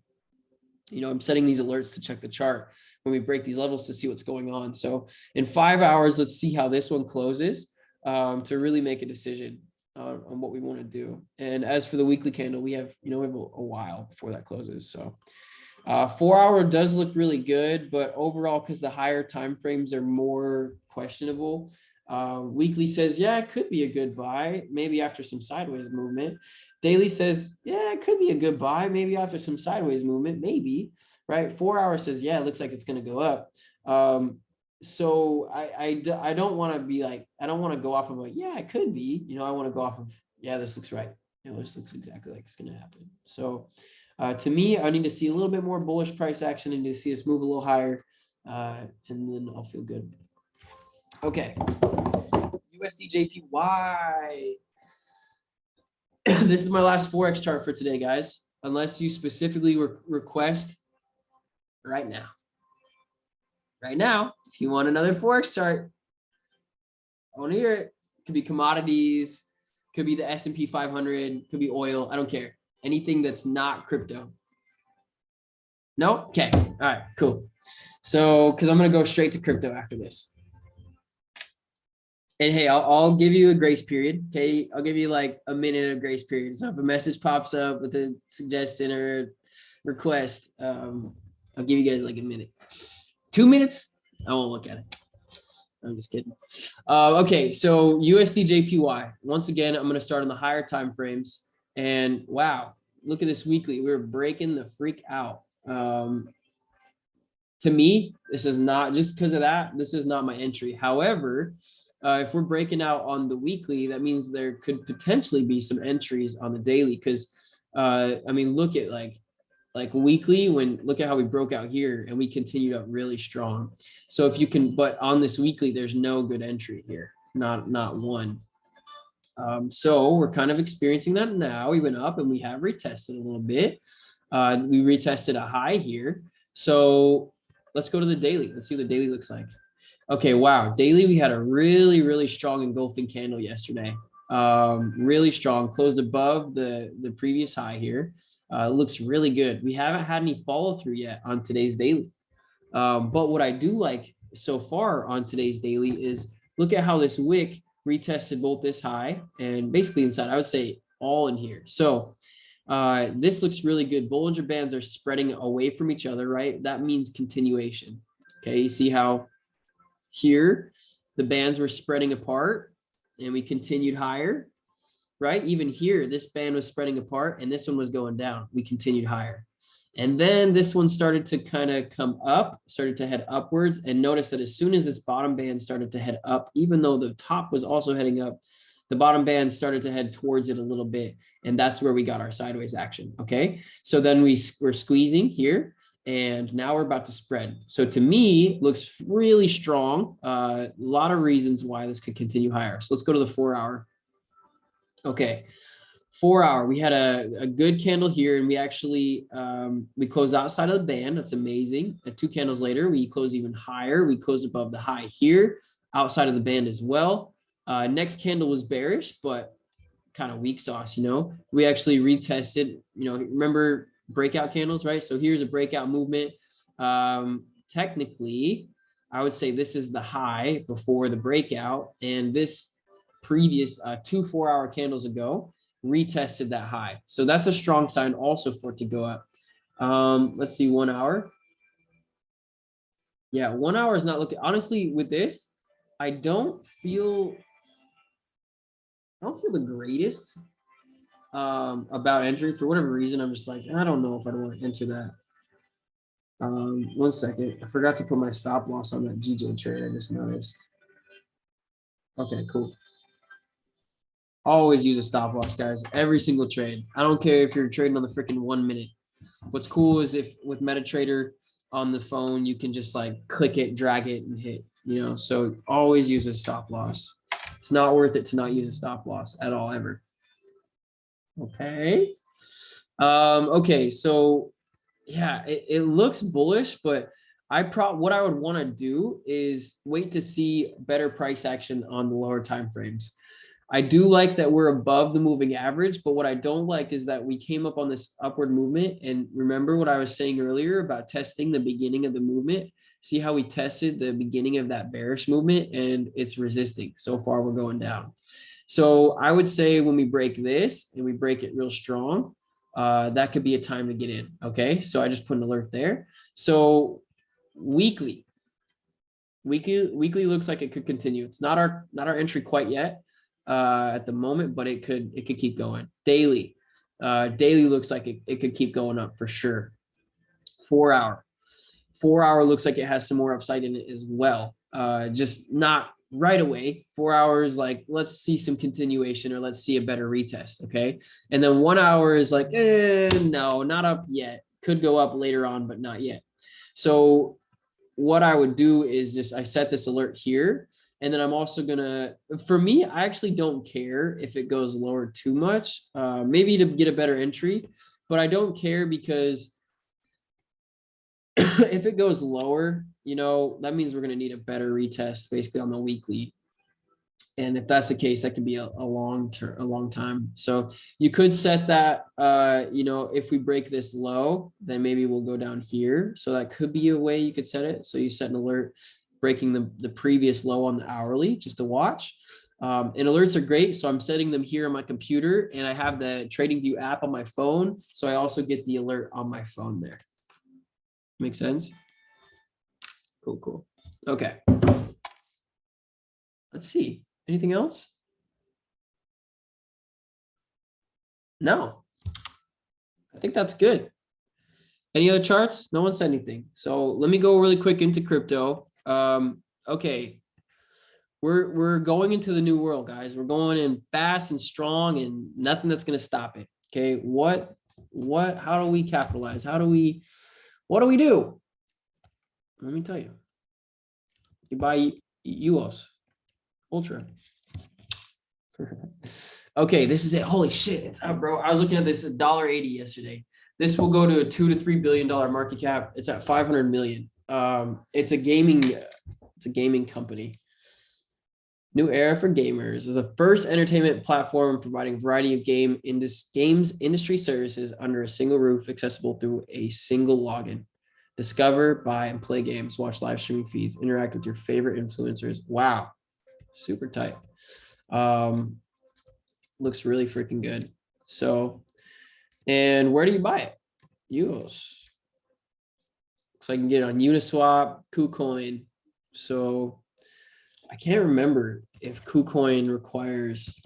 you know, I'm setting these alerts to check the chart when we break these levels to see what's going on. So in 5 hours, let's see how this one closes to really make a decision on what we want to do. And as for the weekly candle, we have a while before that closes. So 4 hour does look really good, but overall, because the higher time frames are more questionable, weekly says, yeah, it could be a good buy, maybe after some sideways movement. Daily says, yeah, it could be a good buy, maybe after some sideways movement, maybe, right? 4 hour says, yeah, it looks like it's going to go up. So I don't want to be like, I don't want to go off of like, yeah, it could be, you know, I want to go off of, yeah, this looks right. You know, this looks exactly like it's going to happen. So to me, I need to see a little bit more bullish price action. I need to see us move a little higher, and then I'll feel good. Okay. USD/JPY. This is my last Forex chart for today, guys, unless you specifically request right now. Right now, if you want another Forex chart, I want to hear it. It could be commodities, could be the S&P 500, could be oil. I don't care. Anything that's not crypto. No? Okay. All right, cool. So, because I'm going to go straight to crypto after this. And hey, I'll give you a grace period. Okay. I'll give you like a minute of grace period. So if a message pops up with a suggestion or request, I'll give you guys like a minute. 2 minutes, I won't look at it. I'm just kidding. Okay, so USD/JPY. Once again, I'm going to start on the higher time frames. And wow, look at this weekly. We're breaking the freak out. To me, this is not just because of that. This is not my entry. However, if we're breaking out on the weekly, that means there could potentially be some entries on the daily. Because I mean, look at like weekly, look at how we broke out here and we continued up really strong. So if you can, but on this weekly, there's no good entry here, not one. So we're kind of experiencing that now. We went up and we have retested a little bit. We retested a high here. So let's go to the daily. Let's see what the daily looks like. Okay, wow. Daily, we had a really, really strong engulfing candle yesterday. Really strong, closed above the previous high here. Looks really good. We haven't had any follow through yet on today's daily. But what I do like so far on today's daily is look at how this wick retested both this high and basically inside, I would say all in here. So this looks really good. Bollinger Bands are spreading away from each other, right? That means continuation. Okay, you see how here the bands were spreading apart and we continued higher, right? Even here, this band was spreading apart and this one was going down. We continued higher. And then this one started to kind of come up, started to head upwards. And notice that as soon as this bottom band started to head up, even though the top was also heading up, the bottom band started to head towards it a little bit. And that's where we got our sideways action. Okay. So then we're squeezing here. And now we're about to spread. So to me, looks really strong. A lot of reasons why this could continue higher. So let's go to the 4 hour. Okay, 4 hour. We had a good candle here, and we actually we closed outside of the band. That's amazing. 2 candles later, we closed even higher. We closed above the high here, outside of the band as well. Next candle was bearish, but kind of weak sauce. You know, we actually retested. You know, remember breakout candles, right? So here's a breakout movement. Technically, I would say this is the high before the breakout, and this previous 2 4 hour candles ago retested that high. So that's a strong sign also for it to go up. Let's see, 1 hour. Yeah, 1 hour is not looking, honestly, with this, I don't feel the greatest about entering. For whatever reason, I'm just like, I don't know if I want to enter that. 1 second. I forgot to put my stop loss on that GJ trade. I just noticed. Okay, cool. Always use a stop loss, guys. Every single trade. I don't care if you're trading on the freaking 1 minute. What's cool is if with MetaTrader on the phone, you can just like click it, drag it, and hit, you know, so always use a stop loss. It's not worth it to not use a stop loss at all, ever. Okay. Okay, so yeah, it looks bullish, but what I would want to do is wait to see better price action on the lower time frames. I do like that we're above the moving average, but what I don't like is that we came up on this upward movement. And remember what I was saying earlier about testing the beginning of the movement? See how we tested the beginning of that bearish movement and it's resisting. So far, we're going down. So I would say when we break this and we break it real strong, that could be a time to get in. Okay. So I just put an alert there. So weekly looks like it could continue. It's not our entry quite yet at the moment, but it could keep going. Daily looks like it could keep going up for sure. 4 hour looks like it has some more upside in it as well. Just not right away. 4 hours, like let's see some continuation or let's see a better retest. Okay. And then 1 hour is like, no, not up yet. Could go up later on, but not yet. So what I would do is just, I set this alert here. And then I'm also for me, I actually don't care if it goes lower too much, maybe to get a better entry, but I don't care because if it goes lower, that means we're going to need a better retest basically on the weekly. And if that's the case, that could be a long time. So you could set that, if we break this low, then maybe we'll go down here. So that could be a way you could set it. So you set an alert breaking the previous low on the hourly just to watch. And alerts are great. So I'm setting them here on my computer and I have the TradingView app on my phone. So I also get the alert on my phone there. Make sense? Cool. Okay. Let's see. Anything else? No. I think that's good. Any other charts? No one said anything. So let me go really quick into crypto. Okay. We're going into the new world, guys. We're going in fast and strong and nothing that's going to stop it. Okay. How do we capitalize? What do we do? Let me tell you. You buy UOS Ultra. Okay, this is it. Holy shit, it's up, bro. I was looking at this at $1.80 yesterday. This will go to a $2 to $3 billion market cap. It's at 500 million. It's a gaming company. New era for gamers is the first entertainment platform providing a variety of games industry services under a single roof, accessible through a single login. Discover, buy, and play games, watch live streaming feeds, interact with your favorite influencers. Wow, super tight. Looks really freaking good. So, and where do you buy it? UOS. Looks like you can get it on Uniswap, KuCoin. So I can't remember if KuCoin requires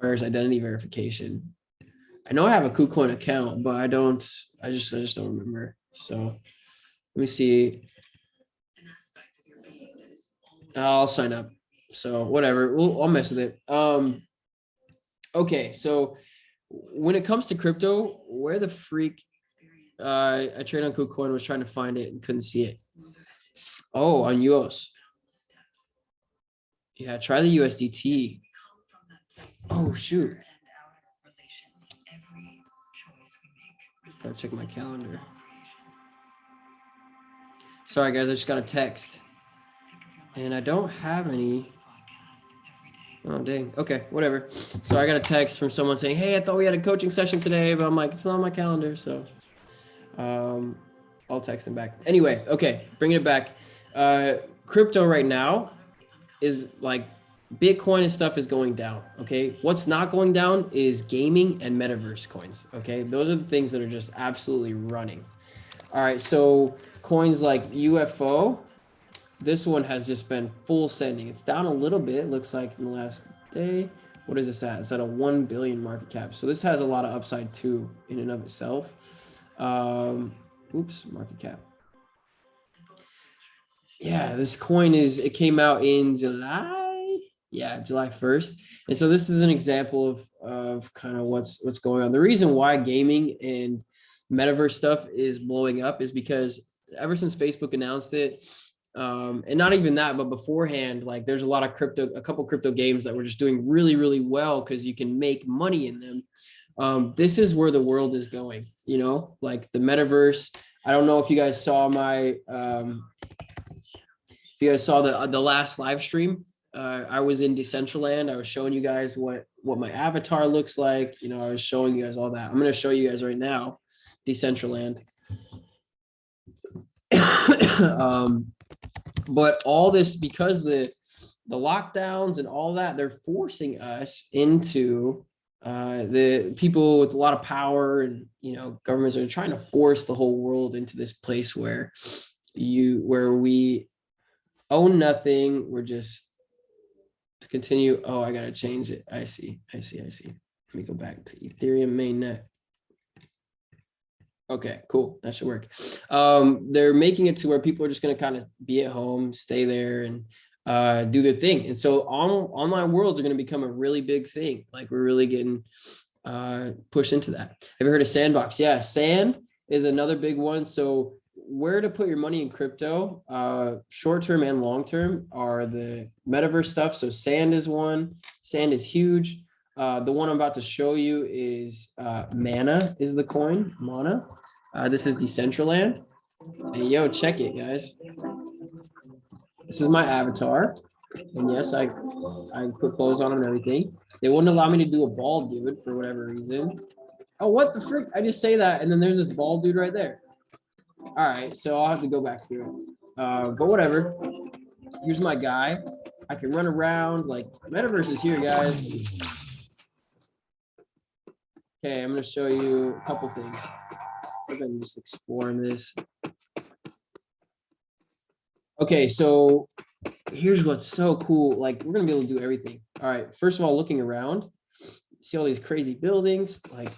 identity verification. I know I have a KuCoin account, but I just don't remember. So let me see. I'll sign up. So whatever, I'll mess with it. Okay, so when it comes to crypto, where the freak I trade on KuCoin, was trying to find it and couldn't see it. Oh, on UOS. Yeah, try the USDT. Oh shoot. Gotta check my calendar. Sorry guys, I just got a text. And I don't have any. Oh, dang. Okay, whatever. So I got a text from someone saying, hey, I thought we had a coaching session today, but I'm like, it's not on my calendar. So I'll text him back. Anyway, okay, bringing it back. Crypto right now is like Bitcoin and stuff is going down. Okay, what's not going down is gaming and metaverse coins. Okay, those are the things that are just absolutely running. All right, so coins like UFO. This one has just been full sending. It's down a little bit. It looks like in the last day. What is this at? It's at a 1 billion market cap. So this has a lot of upside too in and of itself. Oops, market cap. Yeah, this coin it came out in July. Yeah, July 1st. And so this is an example of kind of what's going on. The reason why gaming and metaverse stuff is blowing up is because ever since Facebook announced it, and not even that, but beforehand, like there's a couple crypto games that were just doing really, really well because you can make money in them. This is where the world is going, like the metaverse. I don't know if you guys saw the last live stream I was in Decentraland. I was showing you guys what my avatar looks like. You know, I was showing you guys all that. I'm going to show you guys right now, Decentraland. But all this, because the lockdowns and all that, they're forcing us into the people with a lot of power, and you know, governments are trying to force the whole world into this place where we own nothing. We're just to continue. Oh, I gotta change it. I see. Let me go back to Ethereum mainnet. Okay, cool. That should work. They're making it to where people are just going to kind of be at home, stay there, and do their thing. And so online worlds are going to become a really big thing. Like we're really getting pushed into that. Have you heard of Sandbox? Yeah, Sand is another big one. So where to put your money in crypto, short-term and long-term, are the metaverse stuff. So Sand is one. Sand is huge. The one I'm about to show you is Mana is the coin, Mana. This is Decentraland. Hey, yo, check it, guys. This is my avatar. And yes, I put clothes on and everything. They wouldn't allow me to do a bald dude for whatever reason. Oh, what the frick? I just say that, and then there's this bald dude right there. All right, so I'll have to go back through it. But whatever. Here's my guy. I can run around. Like, Metaverse is here, guys. Okay, I'm going to show you a couple things. I'm just exploring this. Okay, so here's what's so cool. Like, we're going to be able to do everything. All right, first of all, looking around, see all these crazy buildings. Like,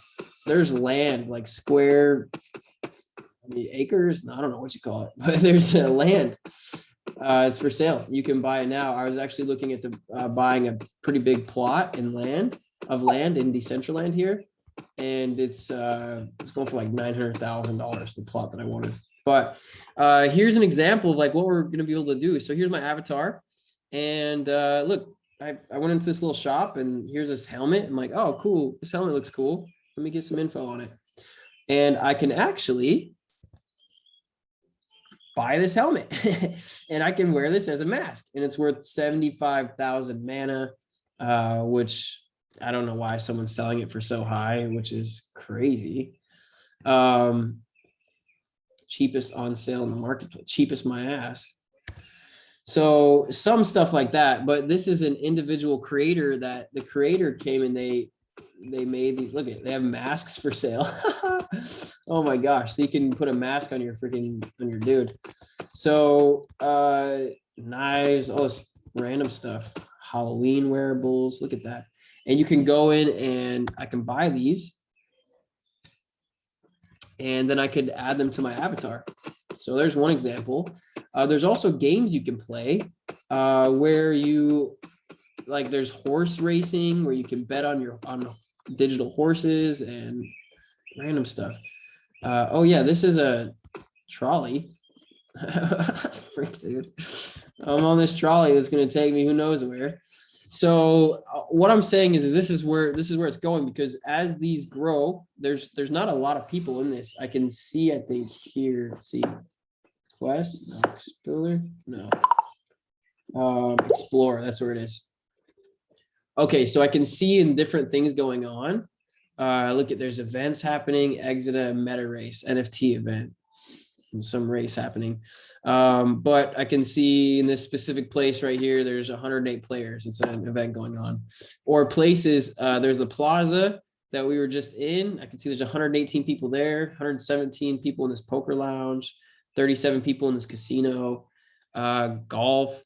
there's land, like square acres. I don't know what you call it, but there's land. It's for sale. You can buy it now. I was actually looking at the buying a pretty big plot in land in Decentraland here. And it's going for like $900,000, the plot that I wanted. But here's an example of like what we're going to be able to do. So here's my avatar. And look, I went into this little shop and here's this helmet. I'm like, oh, cool. This helmet looks cool. Let me get some info on it. And I can actually buy this helmet and I can wear this as a mask. And it's worth 75,000 mana, which I don't know why someone's selling it for so high, which is crazy. Cheapest on sale in the marketplace, cheapest my ass. So some stuff like that, but this is an individual creator that the creator came and they made these. Look at, they have masks for sale. Oh my gosh. So you can put a mask on your dude. So knives, all this random stuff, Halloween wearables, look at that. And you can go in and I can buy these and then I could add them to my avatar. So there's one example. There's also games you can play where you, like there's horse racing where you can bet on digital horses and random stuff. Oh yeah, this is a trolley. Freak, dude. I'm on this trolley that's gonna take me who knows where. So what I'm saying is this is where it's going, because as these grow, there's not a lot of people in this. I can see, I think here, see, Quest, no, Explorer, no, Explorer, that's where it is. Okay, so I can see in different things going on. Look at, there's events happening, Exita Meta Race, NFT event, some race happening. But I can see in this specific place right here, there's 108 players. It's an event going on. Or places, there's the plaza that we were just in. I can see there's 118 people there, 117 people in this poker lounge, 37 people in this casino, golf.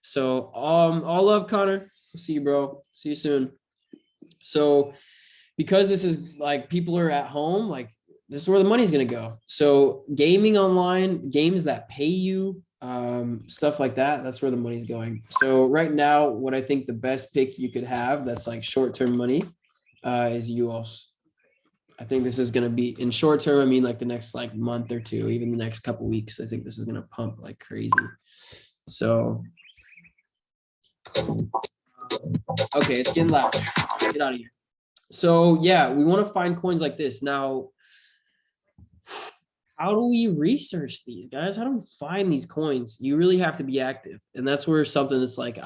So all love, Connor. See you, bro. See you soon. So because this is like people are at home, like this is where the money's going to go. So gaming online, games that pay you, stuff like that, that's where the money's going. So right now, what I think the best pick you could have that's like short-term money is UOS. I think this is going to be in short term. I mean, like the next like month or two, even the next couple weeks, I think this is going to pump like crazy. So, okay, it's getting loud. Get out of here. So yeah, we want to find coins like this. Now, how do we research these guys? How do we find these coins? You really have to be active. And that's where something that's like,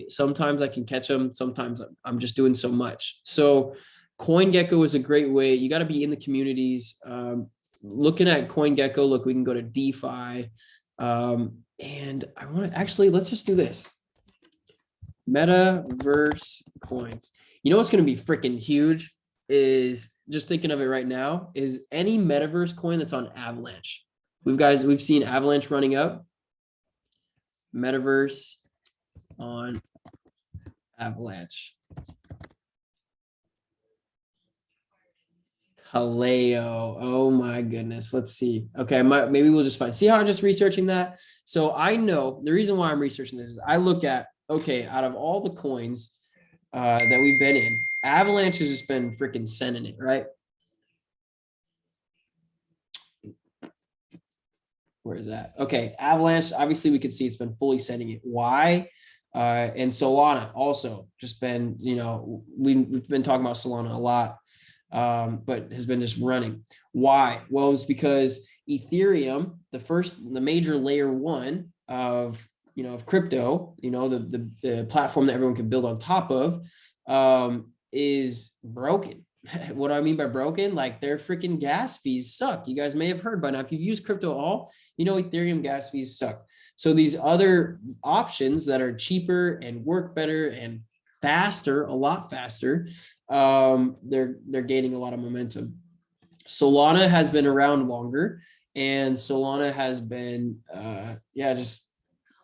sometimes I can catch them. Sometimes I'm just doing so much. So CoinGecko is a great way. You got to be in the communities. Looking at CoinGecko, look, we can go to DeFi. And I want to actually, let's just do this. Metaverse coins. You know what's going to be freaking huge is, just thinking of it right now, is any metaverse coin that's on Avalanche. We've seen Avalanche running up. Metaverse on Avalanche. Kaleo. Oh my goodness. Let's see. Okay, maybe we'll just find. See how I'm just researching that? So I know the reason why I'm researching this is I look at, okay, out of all the coins that we've been in, Avalanche has just been freaking sending it, right? Where is that? Okay, Avalanche, obviously we can see it's been fully sending it. Why? And Solana also just been, we've been talking about Solana a lot, but has been just running. Why? Well, it's because Ethereum, the major layer one of crypto, the platform that everyone can build on top of, is broken. What do I mean by broken? Like their freaking gas fees suck. You guys may have heard by now. If you've used crypto at all, Ethereum gas fees suck. So these other options that are cheaper and work better and faster, a lot faster, they're gaining a lot of momentum. Solana has been around longer, and Solana has been,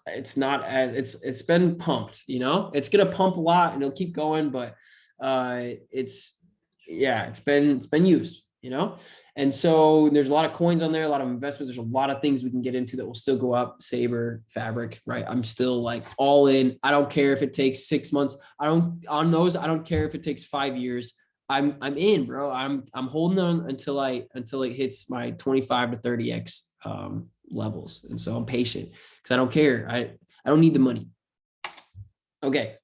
it's not as it's been pumped. It's gonna pump a lot and it'll keep going, but it's been used, and so there's a lot of coins on there, a lot of investments. There's a lot of things we can get into that will still go up. Saber, Fabric, right? I'm still like all in. I don't care if it takes 6 months. I don't care if it takes 5 years. I'm in, bro. I'm holding on until it hits my 25 to 30x levels, and so I'm patient because I don't care. I don't need the money. Okay.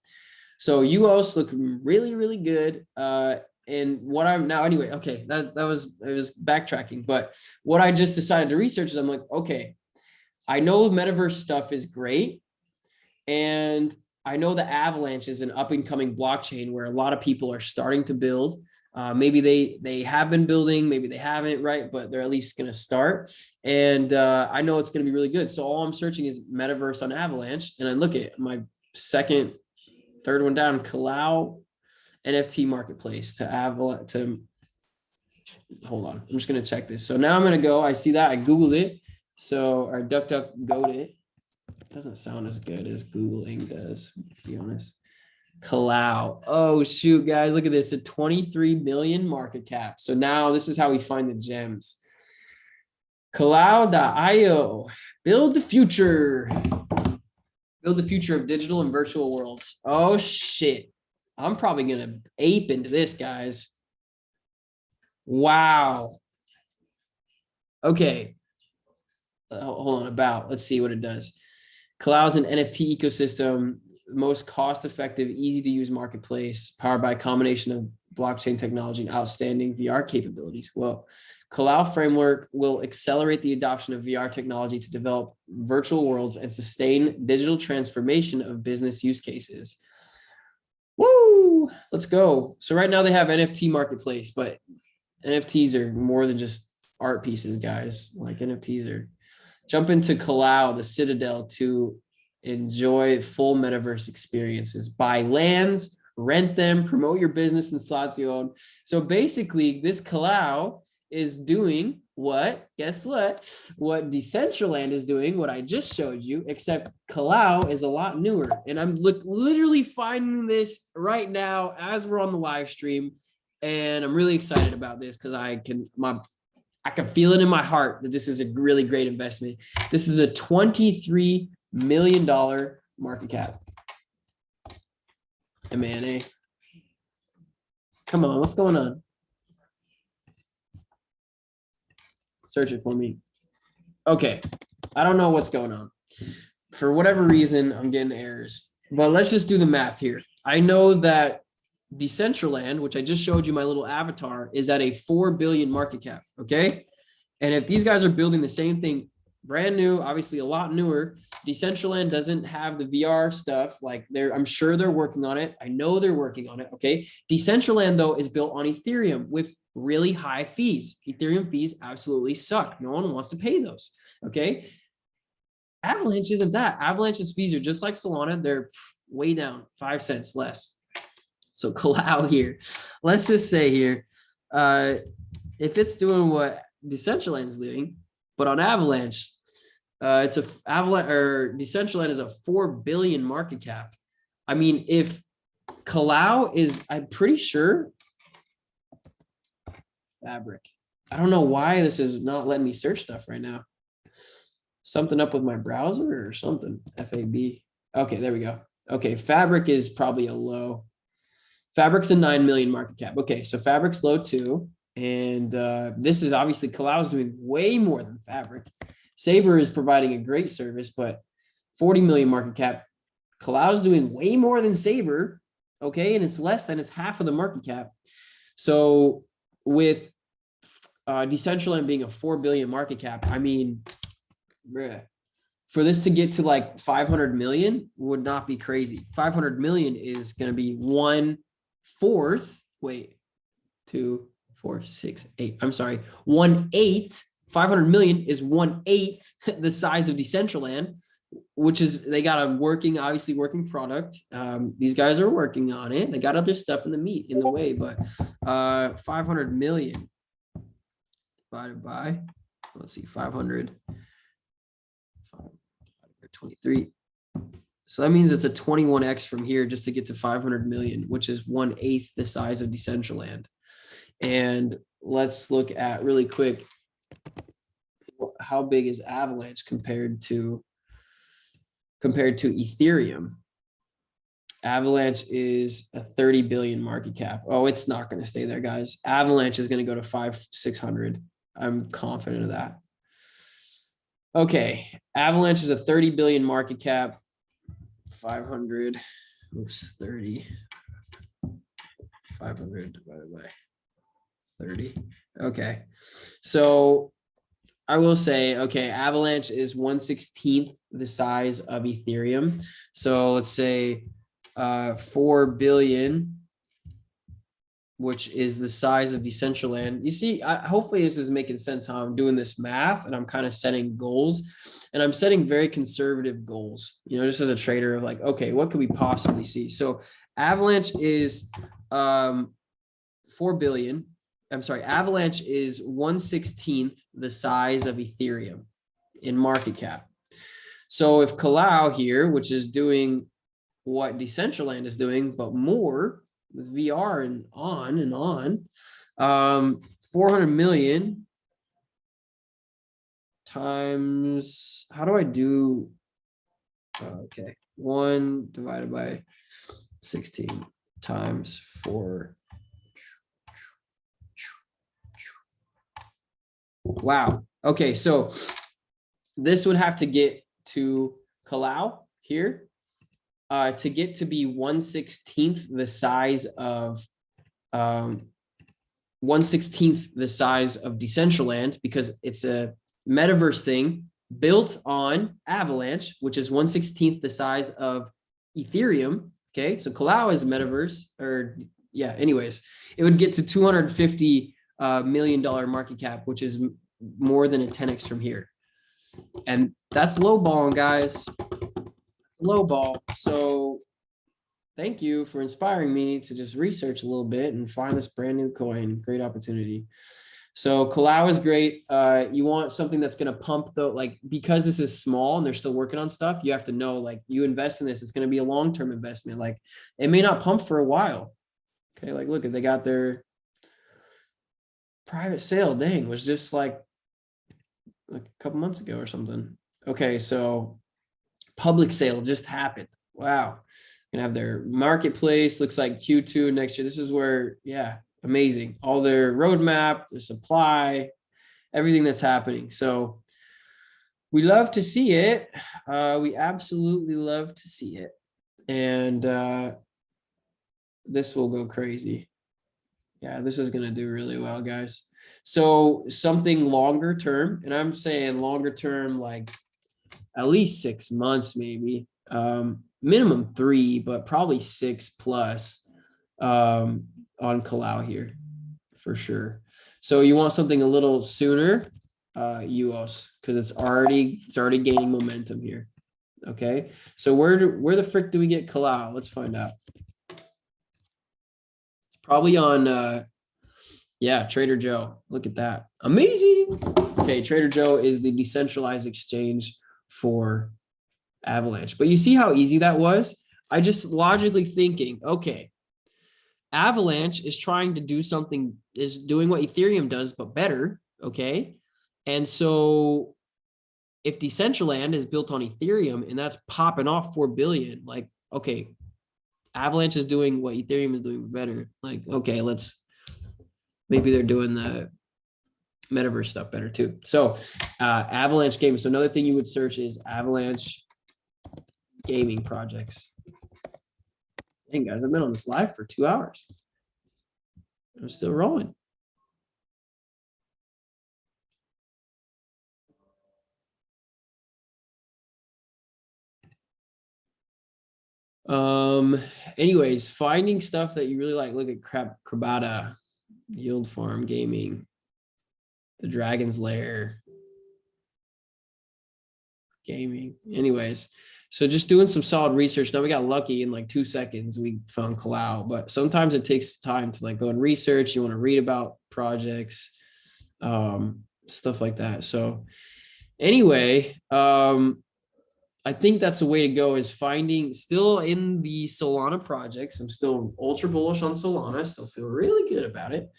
So UOS look really, really good. And what I'm now, anyway, okay, it was backtracking, but what I just decided to research is I'm like, okay, I know metaverse stuff is great. And I know the Avalanche is an up and coming blockchain where a lot of people are starting to build. Maybe they have been building, maybe they haven't, right? But they're at least going to start. And I know it's going to be really good. So all I'm searching is metaverse on Avalanche. And I look at my third one down, Kalau NFT marketplace hold on. I'm just going to check this. So now I'm going to go, I see that I Googled it. So our DuckDuckGo'd it. Doesn't sound as good as Googling does, to be honest. Kalau. Oh shoot, guys, look at this. A 23 million market cap. So now this is how we find the gems. Kalau.io. Build the future. Build the future of digital and virtual worlds. Oh shit. I'm probably gonna ape into this, guys. Wow. Okay. Hold on, let's see what it does. Kalau is an NFT ecosystem, most cost-effective, easy-to-use marketplace powered by a combination of blockchain technology and outstanding VR capabilities. Well, Kalau framework will accelerate the adoption of VR technology to develop virtual worlds and sustain digital transformation of business use cases. Woo! Let's go. So right now they have NFT marketplace, but NFTs are more than just art pieces, guys. Like NFTs are. Jump into Kalau, the Citadel, to enjoy full metaverse experiences. Buy lands, rent them, promote your business in slots you own. So basically, this Kalau is doing what? Guess what? What Decentraland is doing, what I just showed you, except Kalau is a lot newer. And I'm literally finding this right now as we're on the live stream. And I'm really excited about this because I can feel it in my heart that this is a really great investment. This is a $23 million market cap. Hey man, hey. Come on, what's going on? Search it for me. Okay, I don't know what's going on. For whatever reason, I'm getting errors. But let's just do the math here. I know that Decentraland, which I just showed you my little avatar, is at a 4 billion market cap. Okay. And if these guys are building the same thing, brand new, obviously a lot newer, Decentraland doesn't have the VR stuff. Like I'm sure they're working on it. I know they're working on it. Okay. Decentraland though is built on Ethereum with really high fees. Ethereum fees absolutely suck. No one wants to pay those. Okay. Avalanche isn't that. Avalanche's fees are just like Solana. They're way down, 5 cents less. So Kalau here, let's just say here, if it's doing what Decentraland's doing, but on Avalanche, it's a Avalanche or Decentraland is a 4 billion market cap. I mean, if Kalau is, I'm pretty sure Fabric. I don't know why this is not letting me search stuff right now. Something up with my browser or something. FAB. Okay, there we go. Okay, Fabric is probably a low. Fabric's a 9 million market cap. Okay, so Fabric's low too. And this is obviously Kalau's doing way more than Fabric. Saber is providing a great service, but 40 million market cap. Kalau's doing way more than Saber. Okay, and it's less than it's half of the market cap. So with Decentraland being a 4 billion market cap, I mean, bruh, for this to get to like 500 million would not be crazy. 500 million is going to be 1/4. Wait, 2, 4, 6, 8. I'm sorry, 1/8. 500 million is 1/8 the size of Decentraland, which is they got a obviously working product. These guys are working on it. They got other stuff in the way, but 500 million divided by, let's see, 500. 23. So that means it's a 21x from here just to get to 500 million, which is 1/8 the size of Decentraland. And let's look at really quick, how big is Avalanche compared to Ethereum? Avalanche is a 30 billion market cap. Oh, it's not going to stay there, guys. Avalanche is going to go to 500-600. I'm confident of that. Okay, Avalanche is a 30 billion market cap. 500, oops, 30. 500 divided by 30. Okay, so I will say, okay, Avalanche is 1/16 the size of Ethereum. So let's say 4 billion, which is the size of Decentraland. You see, hopefully this is making sense how I'm doing this math, and I'm kind of setting goals, and I'm setting very conservative goals, just as a trader of like, okay, what could we possibly see? So Avalanche is 4 billion. I'm sorry, Avalanche is 1/16 the size of Ethereum in market cap. So if Kalau here, which is doing what Decentraland is doing, but more with VR and on, 400 million times, how do I do? Okay, 1 divided by 16 times 4. Wow. Okay, so this would have to get to Kalau here to get to be 1/16 the size of 1/16 the size of Decentraland, because it's a metaverse thing built on Avalanche, which is 1/16 the size of Ethereum. Okay, so Kalau is a metaverse, or yeah, anyways, it would get to $250 million market cap, which is more than a 10x from here. And that's low balling, guys. Low ball. So thank you for inspiring me to just research a little bit and find this brand new coin. Great opportunity. So Kalau is great. You want something that's going to pump though, like, because this is small and they're still working on stuff, you have to know, like, you invest in this, it's going to be a long-term investment. Like, it may not pump for a while. Okay. Like, look, they got their private sale. Dang, was just like a couple months ago or something. Okay. So public sale just happened. Wow. Gonna have their marketplace. Looks like Q2 next year. This is where, yeah, amazing. All their roadmap, their supply, everything that's happening. So we love to see it. We absolutely love to see it. And this will go crazy. Yeah, this is gonna do really well, guys. So something longer term, and I'm saying longer term, like at least 6 months, maybe, minimum 3, but probably 6 plus, on Kalau here for sure. So you want something a little sooner, UOS, because it's already gaining momentum here. Okay, so where the frick do we get Kalau? Let's find out. It's probably on yeah, Trader Joe. Look at that. Amazing. Okay, Trader Joe is the decentralized exchange for Avalanche. But you see how easy that was? I just logically thinking, okay, Avalanche is trying to do something, is doing what Ethereum does, but better. Okay. And so if Decentraland is built on Ethereum and that's popping off 4 billion, like, okay, Avalanche is doing what Ethereum is doing better. Like, okay, maybe they're doing the metaverse stuff better too. So Avalanche gaming. So another thing you would search is Avalanche gaming projects. Dang, guys, I've been on this live for 2 hours. I'm still rolling. Anyways, finding stuff that you really like. Look at Krabata, Yield Farm Gaming, the Dragon's Lair gaming. Anyways, so just doing some solid research. Now we got lucky in like 2 seconds. We found Kalau, but sometimes it takes time to like go and research. You want to read about projects, stuff like that. So anyway, I think that's the way to go, is finding still in the Solana projects. I'm still ultra bullish on Solana. I still feel really good about it.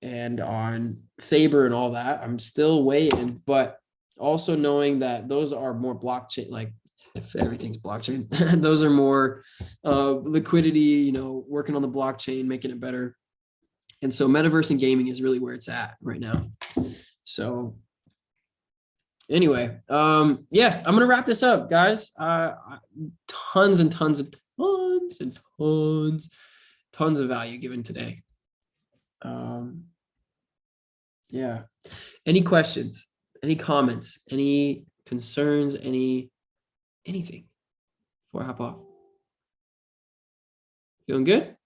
And on Saber and all that, I'm still waiting, but also knowing that those are more blockchain, like if everything's blockchain, those are more liquidity, you know, working on the blockchain, making it better. And so metaverse and gaming is really where it's at right now. So anyway, yeah, I'm gonna wrap this up, guys. Tons and tons and tons and tons of value given today. Yeah, any questions, any comments, any concerns, anything before I hop off? Feeling good?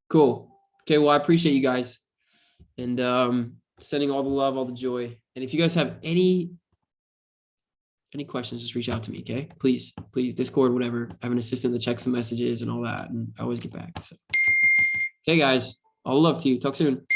Cool. Okay, well, I appreciate you guys, and sending all the love, all the joy. And if you guys have any questions, just reach out to me. Okay, please Discord, whatever. I have an assistant that checks the messages and all that, and I always get back. So okay, guys, all love to you. Talk soon.